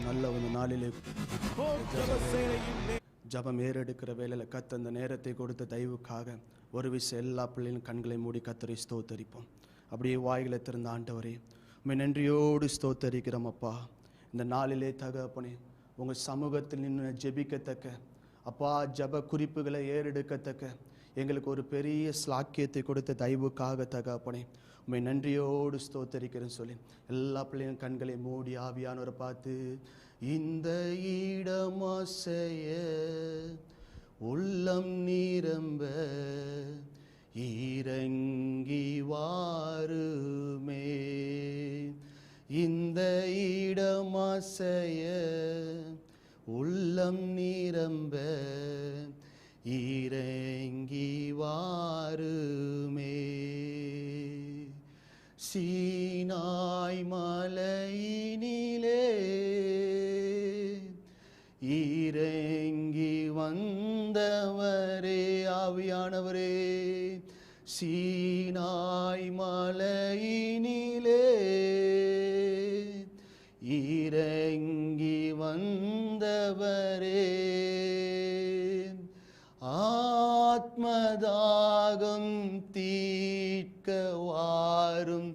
நல்ல ஒரு நாளிலே ஜபம் ஏறெடுக்கிற வேலையில் கத்த அந்த நேரத்தை கொடுத்த தயவுக்காக ஒரு விஷயம் எல்லா பிள்ளைகளும் கண்களை மூடி கத்தரை ஸ்தோத்தரிப்போம். அப்படியே வாய்களை திறந்த ஆண்டவரே உம்மை நன்றியோடு ஸ்தோத்தரிக்கிறோம் அப்பா. இந்த நாளிலே தகப்பனே உங்கள் சமூகத்தில் நின்று ஜெபிக்கத்தக்க அப்பா, ஜப குறிப்புகளை ஏறெடுக்கத்தக்க எங்களுக்கு ஒரு பெரிய ஸ்லாக்கியத்தை கொடுத்த தயவுக்காக தகப்பனே உம்மை நன்றியோடு ஸ்தோத்தரிக்கிறேன்னு சொல்லி எல்லா பிள்ளையும் கண்களை மூடி ஆவியானவரை பார்த்து, இந்த இடமாசைய உள்ளம் நிரம்ப இறங்கி வாருமே, இந்த இடமாசைய உள்ளம் நிரம்ப இறங்கி வாருமே, சீனாய் மலையினிலே இறங்கி வந்தவரே ஆவியானவரே, சீனாய் மலையினிலே இறங்கி வந்தவரே, ஆத்மதாகம் தீர்க்க வாரும்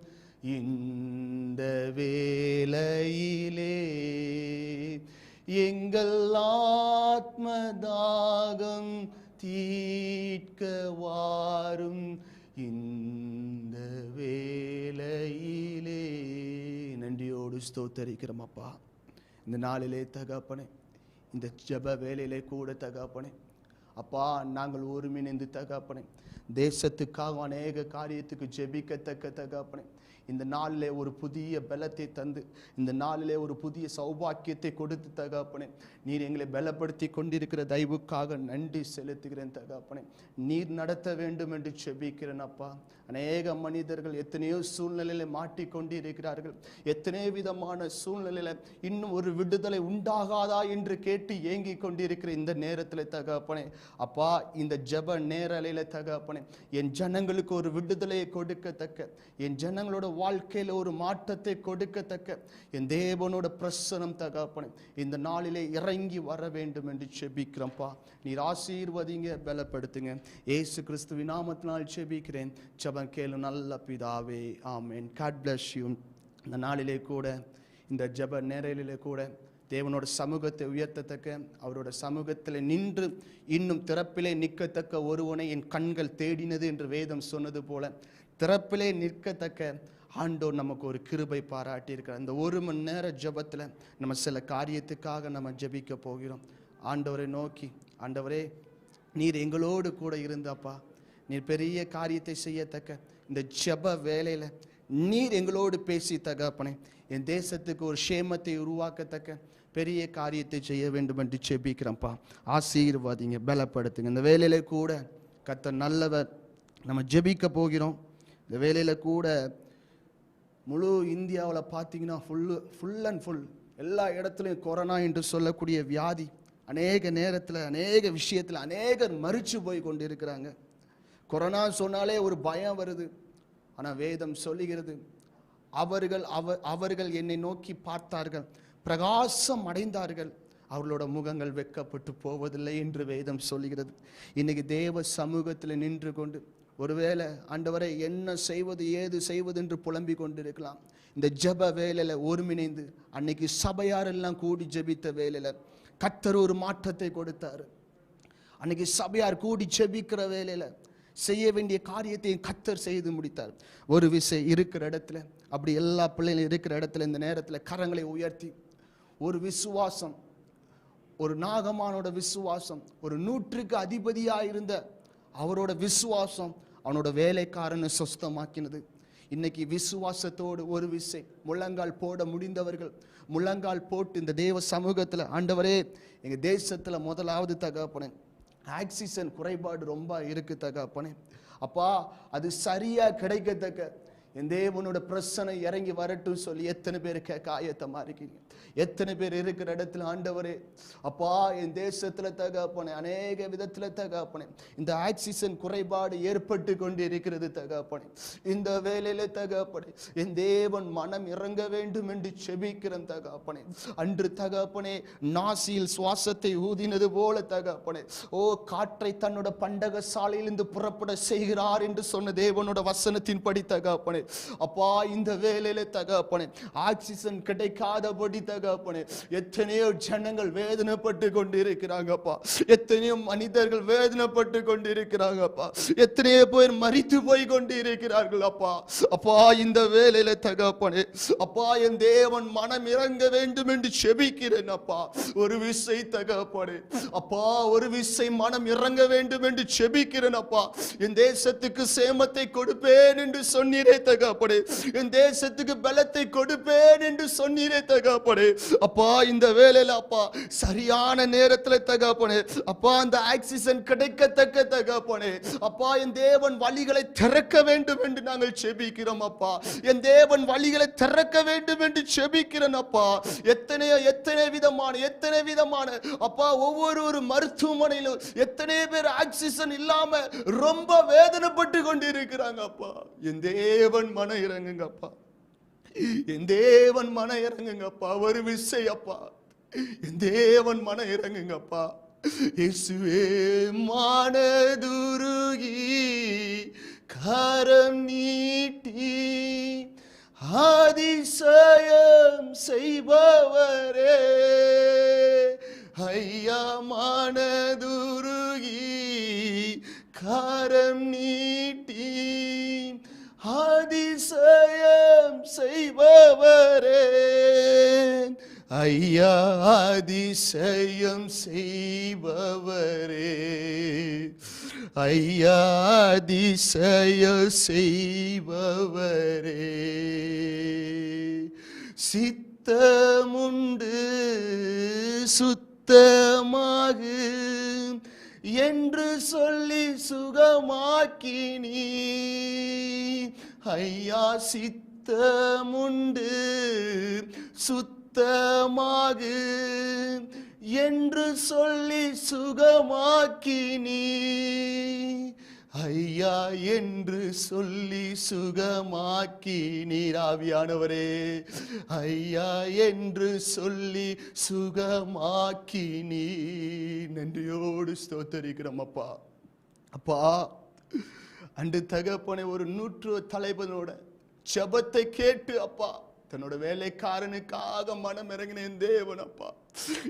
இந்த வேளையிலே, எங்கள் ஆத்மதாகம் தீர்க்க வாரும் இந்த வேளையிலே. நன்றியோடு ஸ்தோத்தரிக்கிறோம் அப்பா. இந்த நாளிலே தகப்பனே, இந்த ஜப வேலையிலே கூட தகப்பனே அப்பா, நாங்கள் ஒருங்கிணைந்து தகப்பனே தேசத்துக்காக அநேக காரியத்துக்கு ஜெபிக்கத்தக்க தகப்பனே இந்த நாளிலே ஒரு புதிய பலத்தை தந்து, இந்த நாளிலே ஒரு புதிய சௌபாக்கியத்தை கொடுத்து தகப்பனே நீர் எங்களை பலப்படுத்தி கொண்டிருக்கிற தயவுக்காக நன்றி செலுத்துகிறேன் தகப்பனே. நீர் நடத்த வேண்டும் என்று ஜெபிக்கிறேன் அப்பா. அநேக மனிதர்கள் எத்தனையோ சூழ்நிலையில மாட்டிக்கொண்டு இருக்கிறார்கள். எத்தனையோ விதமான சூழ்நிலையில இன்னும் ஒரு விடுதலை உண்டாகாதா என்று கேட்டு ஏங்கி கொண்டிருக்கிற இந்த நேரத்தில் தகப்பனே அப்பா, இந்த ஜெப நேரலையில தகப்பனே என் ஜனங்களுக்கு ஒரு விடுதலையை கொடுக்கத்தக்க, என் ஜனங்களோட வாழ்க்கையில ஒரு மாற்றத்தை கொடுக்கத்தக்க என் தேவனோட பிரசனம் தகப்பனே இந்த நாளிலே இறங்கி வர வேண்டும் என்று ஜெபிக்கிறோம்ப்பா. நீர் ஆசீர்வதிங்க, பலப்படுத்துங்க. இயேசு கிறிஸ்துவின் நாமத்தினால் ஜெபிக்கிறேன், ஜெபம் கேளு நல்ல பிதாவே, ஆமென். God bless you. இந்த நாளிலே கூட, இந்த ஜெப நேரலிலே கூட தேவனோட சமூகத்தை உயர்த்தத்தக்க, அவரோட சமூகத்தில் நின்று இன்னும் திறப்பிலே நிற்கத்தக்க ஒருவனை என் கண்கள் தேடினது என்று வேதம் சொன்னது போல திறப்பிலே நிற்கத்தக்க ஆண்டோர் நமக்கு ஒரு கிருபை பாராட்டி இருக்கிறார். இந்த ஒரு மணி நேர ஜெபத்தில் நம்ம சில காரியத்துக்காக நம்ம ஜெபிக்க போகிறோம். ஆண்டவரை நோக்கி, ஆண்டவரே நீர் எங்களோடு கூட இருந்தப்பா, நீர் பெரிய காரியத்தை செய்யத்தக்க இந்த ஜெப வேலையில் நீர் எங்களோடு பேசி தகப்பனே என் தேசத்துக்கு ஒரு சேமத்தை உருவாக்கத்தக்க பெரிய காரியத்தை செய்ய வேண்டும் என்று ஜெபிக்கிறோம்ப்பா. ஆசீர்வாதிங்க, பலப்படுத்துங்க. இந்த வேலையில கூட கர்த்தர் நல்லவர். நம்ம ஜெபிக்க போகிறோம். இந்த வேலையில கூட முழு இந்தியாவில் பார்த்தீங்கன்னா ஃபுல் அண்ட் ஃபுல் எல்லா இடத்துலையும் கொரோனா என்று சொல்லக்கூடிய வியாதி அநேக நேரத்தில் அநேக விஷயத்தில் அநேகர் மரிச்சு போய் கொண்டு இருக்கிறாங்க. கொரோனா சொன்னாலே ஒரு பயம் வருது. ஆனால் வேதம் சொல்லுகிறது, அவர்கள் என்னை நோக்கி பார்த்தார்கள், பிரகாசம் அடைந்தார்கள், அவர்களோட முகங்கள் வெட்கப்பட்டு போவதில்லை என்று வேதம் சொல்லுகிறது. இன்னைக்கு தேவ சமூகத்தில் நின்று கொண்டு ஒருவேளை ஆண்டவரை என்ன செய்வது ஏது செய்வது என்று புலம்பிக் கொண்டிருக்கலாம். இந்த ஜெப வேலையில் ஒருங்கிணைந்து அன்னைக்கு சபையாரெல்லாம் கூடி ஜெபித்த வேலையில் கர்த்தர் ஒரு மாற்றத்தை கொடுத்தார். அன்னைக்கு சபையார் கூடி ஜெபிக்கிற வேலையில் செய்ய வேண்டிய காரியத்தை கர்த்தர் செய்து முடித்தார். ஒரு விஷயம் இருக்கிற இடத்துல, அப்படி எல்லா பிள்ளைகளும் இருக்கிற இடத்துல இந்த நேரத்தில் கரங்களை உயர்த்தி ஒரு விசுவாசம், ஒரு நாகமானோட விசுவாசம், ஒரு 100க்கு அதிபதியாக இருந்த அவரோட விசுவாசம் அவனோட வேலைக்காரனை சொஸ்தமாக்கினது. இன்னைக்கு விசுவாசத்தோடு ஒரு விஷயம் முழங்கால் போட முடிந்தவர்கள் முழங்கால் போட்டு இந்த தேவ சமூகத்தில், ஆண்டவரே எங்கள் தேசத்தில் முதலாவது தகப்பனே ஆக்சிஜன் குறைபாடு ரொம்ப இருக்கு தகப்பனே, அப்பா அது சரியாக கிடைக்கத்தக்க என் தேவனோட பிரசனை இறங்கி வரட்டும் சொல்லி எத்தனை பேர் கேட்க ஆயத்தமா இருக்கீங்க? எத்தனை பேர் இருக்கிற இடத்துல ஆண்டவரே அப்பா என் தேசத்துல தகப்பனே அநேக விதத்துல தகப்பனே இந்த ஆக்சிஜன் குறைபாடு ஏற்பட்டு கொண்டு இருக்கிறது தகப்பனே. இந்த வேளையில தகப்பனே என் தேவன் மனம் இறங்க வேண்டும் என்று செபிக்கிறேன் தகப்பனே. அன்று தகப்பனே நாசியில் சுவாசத்தை ஊதினது போல தகப்பனே ஓ காற்றை தன்னோட பண்டக சாலையிலிருந்து புறப்பட செய்கிறார் என்று சொன்ன தேவனோட வசனத்தின் படி தகப்பனே அப்பா இந்த வேளையில தகப்பனே ஆக்சிஜன் கிடைக்காதபடி தகப்பனே எத்தனையோ ஜனங்கள் வேதனைப்பட்டு கொண்டிருக்கிறாங்கப்பா. எத்தனையோ மனிதர்கள் வேதனைப்பட்டு கொண்டிருக்கிறாங்கப்பா. எத்தனையோ பேர் மரித்து போய் கொண்டிருக்கிறார்கள் அப்பா. அப்பா இந்த வேளையில தகப்பனே அப்பா என் தேவன் மனம் இறங்க வேண்டும் என்று செபிக்கிறேன் அப்பா. ஒரு விசை தகப்பனே அப்பா ஒரு விசை மனம் இறங்க வேண்டும் என்று செபிக்கிறேன் அப்பா. என் தேசத்துக்கு சேமத்தை கொடுப்பேன் என்று சொன்னீரே தகப்பனே. என் தேசத்துக்கு பலத்தை கொடுப்பேன் என்று சொன்னீரே தகப்பனே. அப்பா இந்த வேளையில அப்பா சரியான நேரத்துல தகப்பனே அப்பா அந்த ஆக்சிஜன் கிடைக்கத்தக்க தகப்பனே அப்பா என் தேவன் வழிகளை திறக்க வேண்டும் என்று நாங்கள் செபிக்கிறோம் அப்பா. என் தேவன் வழிகளை திறக்க வேண்டும் என்று செபிக்கிறேன் அப்பா. எத்தனை விதமான அப்பா ஒவ்வொரு மருத்துவமனையிலும் எத்தனை பேர் ஆக்சிஜன் இல்லாம ரொம்ப வேதனைப்பட்டு கொண்டு இருக்கிறாங்க அப்பா. என் தேவன் மன இறங்குங்கப்பா. என் தேவன் மன இறங்குங்கப்பா. ஒரு விசை அப்பா என் தேவன் மன இறங்குங்கப்பா. இயேசுவே மனதுருகி கரம் நீட்டி அதிசயம் செய்பவரே ஐயா மனதுருகி கரம் நீட்டி அதிசயம் செய்பவரே ஐயா அதிசயம் செய்பவரே ஐயா அதிசயம் செய்பவரே சித்தமுண்டு சுத்தமாகு என்று சொல்லி சுகமாக்கினீ ஐயா சித்தமுண்டு சுத்தமாகு என்று சொல்லி சுகமாக்கினீ ஐயா என்று சொல்லி சுகமாக்கினீர் ஆவியானவரே ஐயா என்று சொல்லி சுகமாக்கினீர். நன்றியோடு ஸ்தோத்தரிக்கிறோம் அப்பா. அப்பா அன்று தகப்பனை ஒரு 100 தலைவனோட ஜெபத்தை கேட்டு அப்பா தன்னோட வேலைக்காரனுக்காக மனம் இறங்கின தேவன் அப்பா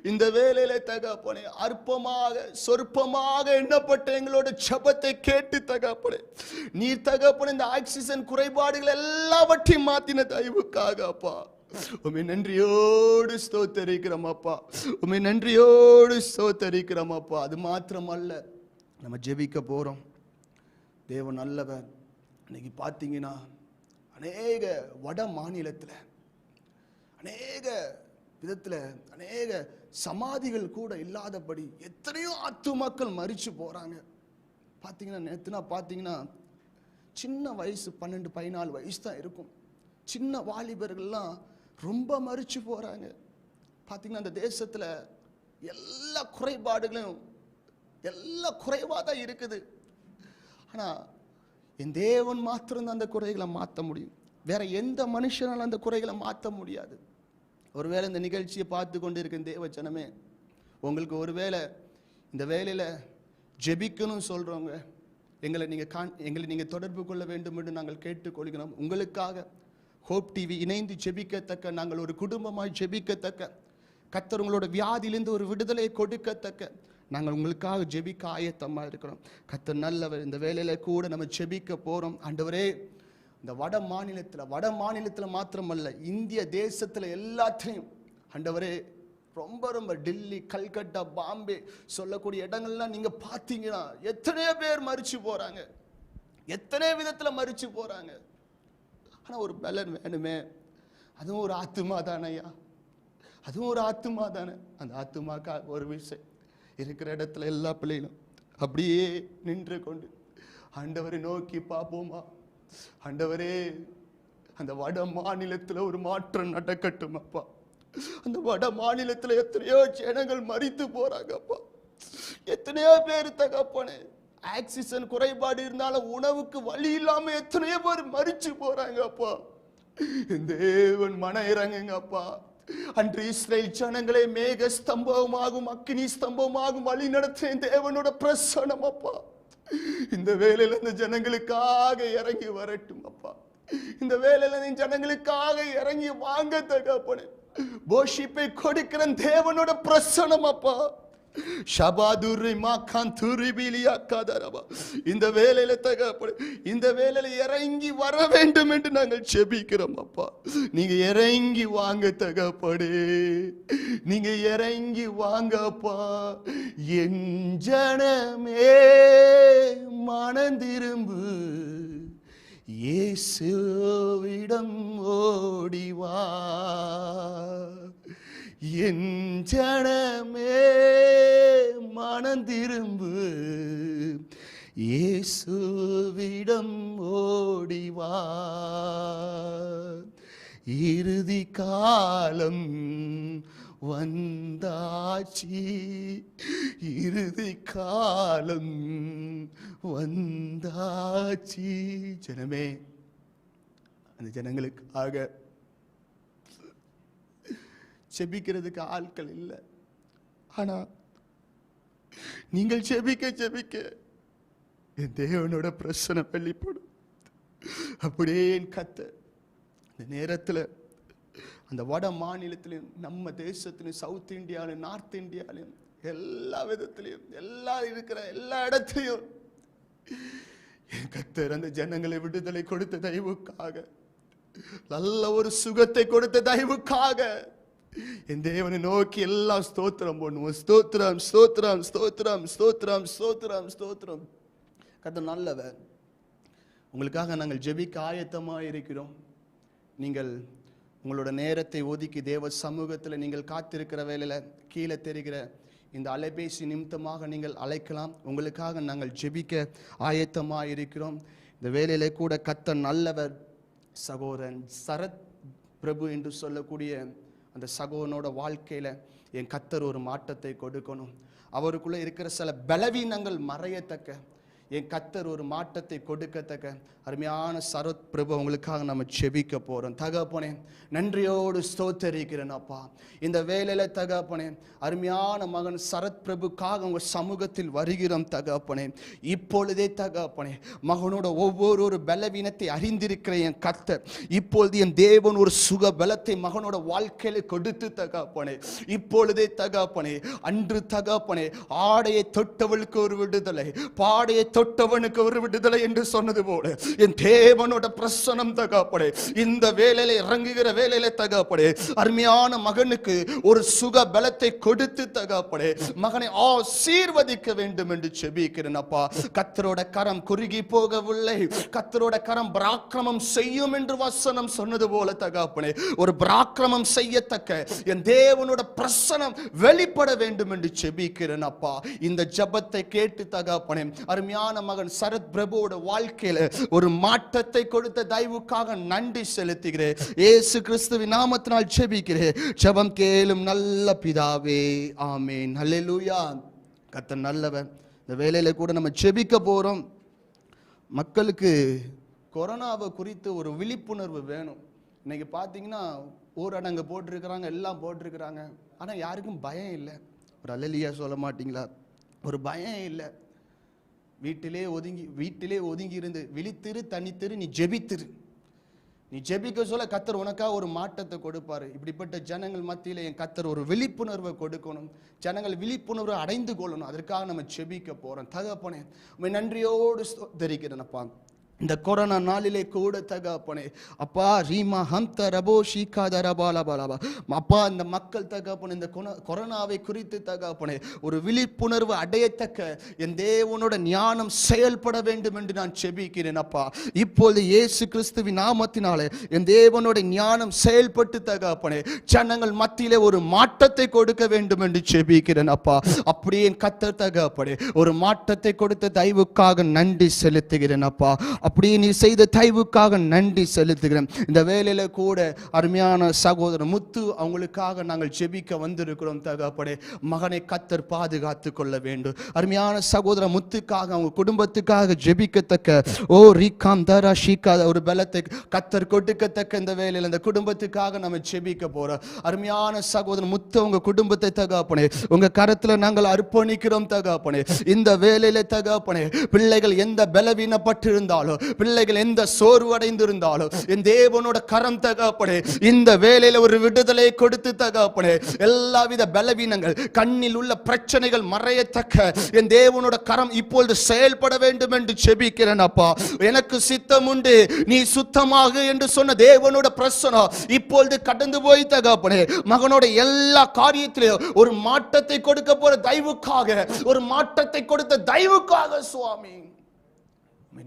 இந்த வேலையில தகப்பனே அற்பமாக சொற்பமாக எண்ணப்பட்ட எங்களோட ஜெபத்தை கேட்டு தகப்பனே நீர் தகப்பனே இந்த ஆக்சிஜன் குறைபாடுகள் எல்லாவற்றையும் மாத்தின தயவுக்காக அப்பா உம்மை நன்றியோடு ஸ்தோத்தரிக்கிறோம் அப்பா. உம்மை நன்றியோடு ஸ்தோத்தரிக்கிறோம் அப்பா. அது மாத்திரமல்ல நம்ம ஜெபிக்க போறோம். தேவன் நல்லவர். இன்னைக்கு பார்த்தீங்கன்னா அநேக வட மாநிலத்தில் அநேக விதத்தில் அநேக சமாதிகள் கூட இல்லாதபடி எத்தனையோ ஆத்துமாக்கள் மரிச்சு போகிறாங்க. பார்த்தீங்கன்னா நேற்றுனா பார்த்தீங்கன்னா சின்ன வயசு 12-14 வயசு தான் இருக்கும். சின்ன வாலிபர்கள்லாம் ரொம்ப மரிச்சு போகிறாங்க. பார்த்தீங்கன்னா அந்த தேசத்தில் எல்லா குறைபாடுகளும் எல்லாம் குறைவாக தான் இருக்குது. ஆனால் என் தேவன் மாத்திரம் அந்த குறைகளை மாற்ற முடியும். வேற எந்த மனுஷனாலும் அந்த குறைகளை மாற்ற முடியாது. ஒருவேளை இந்த நிகழ்ச்சியை பார்த்து கொண்டு இருக்க தேவ ஜனமே உங்களுக்கு ஒருவேளை இந்த வேலையில் ஜெபிக்கணும் சொல்கிறவங்க எங்களை நீங்கள் தொடர்பு கொள்ள வேண்டும் என்று நாங்கள் கேட்டுக்கொள்கிறோம். உங்களுக்காக ஹோப் டிவி இணைந்து ஜெபிக்கத்தக்க நாங்கள் ஒரு குடும்பமாய் ஜெபிக்கத்தக்க கர்த்தர் உங்களோட வியாதியிலிருந்து ஒரு விடுதலை கொடுக்கத்தக்க நாங்கள் உங்களுக்காக ஜெபிக்க ஆயத்தமாக இருக்கிறோம். கர்த்தர் நல்லவர். இந்த வேலையில கூட நம்ம ஜெபிக்க போகிறோம். ஆண்டவரே இந்த வட மாநிலத்தில் மாத்திரமல்ல இந்திய தேசத்தில் எல்லாத்தையும் ஆண்டவரே ரொம்ப டெல்லி கல்கட்டா பாம்பே சொல்லக்கூடிய இடங்கள்லாம் நீங்கள் பார்த்தீங்கன்னா எத்தனையோ பேர் மரிச்சு போகிறாங்க. எத்தனை விதத்தில் மரிச்சு போகிறாங்க. ஆனால் ஒரு பலன் வேணுமே. அதுவும் ஒரு ஆத்துமா தானே ஐயா. அதுவும் ஒரு ஆத்துமா தானே. அந்த ஆத்துமாக்கா ஒரு விஷயம் இருக்கிற இடத்துல எல்லா பிள்ளைகளும் அப்படியே நின்று கொண்டு ஆண்டவரை நோக்கி பார்ப்போமா. ஆண்டவரே அந்த வட மாநிலத்தில் ஒரு மாற்றம் நடக்கட்டும் அப்பா. அந்த வட மாநிலத்தில் எத்தனையோ ஜனங்கள் மரித்து போறாங்கப்பா. எத்தனையோ பேர் தகப்பனே ஆக்சிஜன் குறைபாடு இருந்தாலும் உணவுக்கு வழி இல்லாம எத்தனையோ பேர் மரிச்சு போறாங்கப்பா. தேவன் மன இறங்குங்கப்பா. அன்று இஸ்ரேல் ஜனங்களை மேக ஸ்தம்பமாகும் அக்கினி ஸ்தம்பமாகும் வழி நடத்தின தேவனோட பிரசன்னம் அப்பா இந்த வேளையில இந்த ஜனங்களுக்காக இறங்கி வரட்டும் அப்பா. இந்த வேளையில இந்த ஜனங்களுக்காக இறங்கி வாங்க தகப்பனே. போஷிப்பை கொடுக்கிற தேவனோட பிரசன்னம் அப்பா. இந்த வேளையில தகப்பனே இந்த வேளையில இறங்கி வர வேண்டும் என்று நாங்கள் ஜெபிக்கிறோம் அப்பா. நீங்க இறங்கி வாங்க தகப்பனே. நீங்க இறங்கி வாங்க அப்பா. என் ஜனமே மனம் திரும்பு, இயேசுவிடம் ஓடிவா. என் ஜனமே மனம் திரும்பு, இயேசுவிடம் ஓடிவா. இறுதி காலம் வந்தாச்சி, இறுதி காலம் வந்தாச்சி. ஜனமே, அந்த ஜனங்களுக்காக செபிக்கிறதுக்கு ஆட்கள் இல்லை. ஆனா நீங்கள் செபிக்க செபிக்க என் தேவனோட பிரசன்னம் வெளிப்படும். அப்படியே என் கர்த்தர் இந்த நேரத்தில் அந்த வட மாநிலத்திலையும் நம்ம தேசத்திலையும் சவுத் இந்தியாவிலும் நார்த் இந்தியாவிலும் எல்லா விதத்திலையும் இருக்கிற எல்லா இடத்திலையும் என் கர்த்தர் அந்த ஜனங்களை விடுதலை கொடுத்த தயவுக்காக, நல்ல ஒரு சுகத்தை கொடுத்த தயவுக்காக என் தேவனை நோக்கி எல்லாம் ஸ்தோத்திரம் பண்ணுவோம். ஸ்தோத்திரம் ஸ்தோத்திரம் ஸ்தோத்திரம் ஸ்தோத்திரம் ஸ்தோத்திரம் ஸ்தோத்திரம். கர்த்தர் நல்லவர். உங்களுக்காக நாங்கள் ஜெபிக்க ஆயத்தமாக இருக்கிறோம். நீங்கள் உங்களோட நேரத்தை ஒதுக்கி தேவ சமூகத்தில் நீங்கள் காத்திருக்கிற வேளையில் கீழே தெரிகிற இந்த அலைபேசி நிமித்தமாக நீங்கள் அழைக்கலாம். உங்களுக்காக நாங்கள் ஜெபிக்க ஆயத்தமாக இருக்கிறோம். இந்த வேளையிலே கூட கர்த்தர் நல்லவர். சகோதரன் சரத் பிரபு என்று சொல்லக்கூடிய அந்த சகோதரனோட வாழ்க்கையில் என் கர்த்தர் ஒரு மாற்றத்தை கொடுக்கணும். அவருக்குள்ளே இருக்கிற சில பலவீனங்கள் மறையத்தக்க என் கர்த்தர் ஒரு மாற்றத்தை கொடுக்கத்தக்க அருமையான சரத் பிரபு உங்களுக்காக நம்ம செபிக்க போகிறோம். தகப்பனே, நன்றியோடு ஸ்தோத்தரிக்கிறேன் அப்பா. இந்த வேளையில தகப்பனே, அருமையான மகன் சரத் பிரபுக்காக உங்கள் சமூகத்தில் வருகிறோம் தகப்பனே. இப்பொழுதே தகப்பனே, மகனோட ஒவ்வொரு பலவீனத்தை அறிந்திருக்கிற என் கர்த்தர் இப்பொழுது என் தேவன் ஒரு சுக பலத்தை மகனோட வாழ்க்கையில கொடுத்து தகப்பனே. இப்பொழுதே தகப்பனே, அன்று தகப்பனே ஆடையை தொட்டவளுக்கு ஒரு விடுதலை, பாடையை தொட்டவனுக்கு ஒரு விடுதலை என்று சொன்னது போல என் தேவனோட பிரசன்னம் தகப்பனே இந்த வேளையில இறங்குகிற வேளையில தகப்பனே அருமையான மகனுக்கு ஒரு சுக பலத்தை கொடுத்து தகப்பனே மகனை ஆசீர்வதிக்க வேண்டும் என்று ஜெபிக்கிறேன் அப்பா. கர்த்தரோட கரம் குறுகி போகவில்லை, கர்த்தரோட கரம் பராக்கிரமம் செய்யும் என்று வசனம் சொன்னது போல தகப்பனே ஒரு பராக்கிரமம் செய்யத்தக்க என் தேவனோட பிரசன்னம் வெளிப்பட வேண்டும் என்று ஜெபிக்கிறேன் அப்பா. இந்த ஜெபத்தை கேட்டு தகப்பனே அருமையான மகன் சரத் பிரபுவோட வாழ்க்கையில ஒரு மாற்றத்தை கொடுத்த தயவுக்காக நன்றி செலுத்துகிறேன். இயேசு கிறிஸ்துவின் நாமத்தினால் ஜெபிக்கிறேன். ஜெபம் கேளும் நல்ல பிதாவே, ஆமென். ஹல்லேலூயா. கர்த்தர் நல்லவர். இந்த வேளையில கூட நம்ம ஜெபிக்க போறோம். மக்களுக்கு கொரோனாவை குறித்து ஒரு விழிப்புணர்வு வேணும். இன்னைக்கு பார்த்தீங்கன்னா ஊரடங்கு போட்டிருக்கிறாங்க, எல்லாம் போட்டிருக்கிறாங்க. ஆனால் யாருக்கும் பயம் இல்லை. ஒரு அல்லேலூயா சொல்ல மாட்டீங்களா? ஒரு பயம் இல்லை. வீட்டிலே ஒதுங்கி இருந்து விழித்திரு, தனித்திரு, நீ ஜெபித்திரு. நீ ஜெபிக்க சொல்ல கர்த்தர் உனக்காக ஒரு மாற்றத்தை கொடுப்பாரு. இப்படிப்பட்ட ஜனங்கள் மத்தியில் என் கர்த்தர் ஒரு விழிப்புணர்வை கொடுக்கணும். ஜனங்கள் விழிப்புணர்வை அடைந்து கொள்ளணும். அதற்காக நம்ம ஜெபிக்க போறோம். தகப்பனே உம்மை நன்றியோடு ஸ்தோத்திரிக்கிறேன் அப்பா. இந்த கொரோனா நாளிலே கூட தகப்பனே அப்பா ரீமா ஹம்த ரபோ ஷீகாத ரபாலபாலபா அப்பா இந்த மக்கள் தகப்பனே இந்த கொரோனாவை குறித்து தகப்பனே ஒரு விழிப்புணர்வு அடையத்தக்க என் தேவனோட ஞானம் செயல்பட வேண்டும் என்று நான் ஜெபிக்கிறேன் அப்பா. இப்பொழுது இயேசு கிறிஸ்துவின் நாமத்தினாலே என் தேவனோட ஞானம் செயல்பட்டு தகப்பனே ஜனங்கள் மத்தியிலே ஒரு மாற்றத்தை கொடுக்க வேண்டும் என்று ஜெபிக்கிறேன் அப்பா. அப்படியே என் கர்த்தர் தகப்பனே ஒரு மாற்றத்தை கொடுத்த தயவுக்காக நன்றி செலுத்துகிறேன் அப்பா. அப்படியே நீ செய்த தயவுக்காக நன்றி செலுத்துகிறேன். இந்த வேலையில கூட அருமையான சகோதரர் முத்து அவங்களுக்காக நாங்கள் ஜெபிக்க வந்திருக்கிறோம் தகப்பனே. மகனை கர்த்தர் பாதுகாத்து கொள்ள வேண்டும். அருமையான சகோதரர் முத்துக்காக அவங்க குடும்பத்துக்காக ஜெபிக்கத்தக்க ரீகாம் தரா ஷீகா ஒரு பலத்தை கர்த்தர் கொடுக்கத்தக்க இந்த வேலையில் இந்த குடும்பத்துக்காக நம்ம ஜெபிக்க போறோம். அருமையான சகோதரர் முத்து உங்க குடும்பத்தை தகப்பனே உங்க கரத்துல நாங்கள் அர்ப்பணிக்கிறோம் தகப்பனே. இந்த வேலையில தகப்பனே பிள்ளைகள் எந்த பலவீனப்பட்டு இருந்தாலும், பிள்ளைகள் எந்த சோர்வடைந்து இருந்தாலும், என் தேவனோட கரம் தகப்பனே இந்த வேலையில ஒரு விடுதலை கொடுத்து தகப்பனே எல்லாவித பலவீனங்கள் கண்ணில் உள்ள பிரச்சனைகள் மறையத்தக்க என் தேவனோட கரம் இப்பொழுது செயல்பட வேண்டும் என்று ஜெபிக்கிறேன் அப்பா. எனக்கு சித்தம் உண்டு நீ சுத்தமாக என்று சொன்ன தேவனோட பிரசனம் இப்பொழுது கடந்து போய் தகப்பனே மகனோட எல்லா காரியத்திலும் ஒரு மாற்றத்தை கொடுக்க போற தயவுக்காக, ஒரு மாற்றத்தை கொடுத்த தயவுக்காக சுவாமி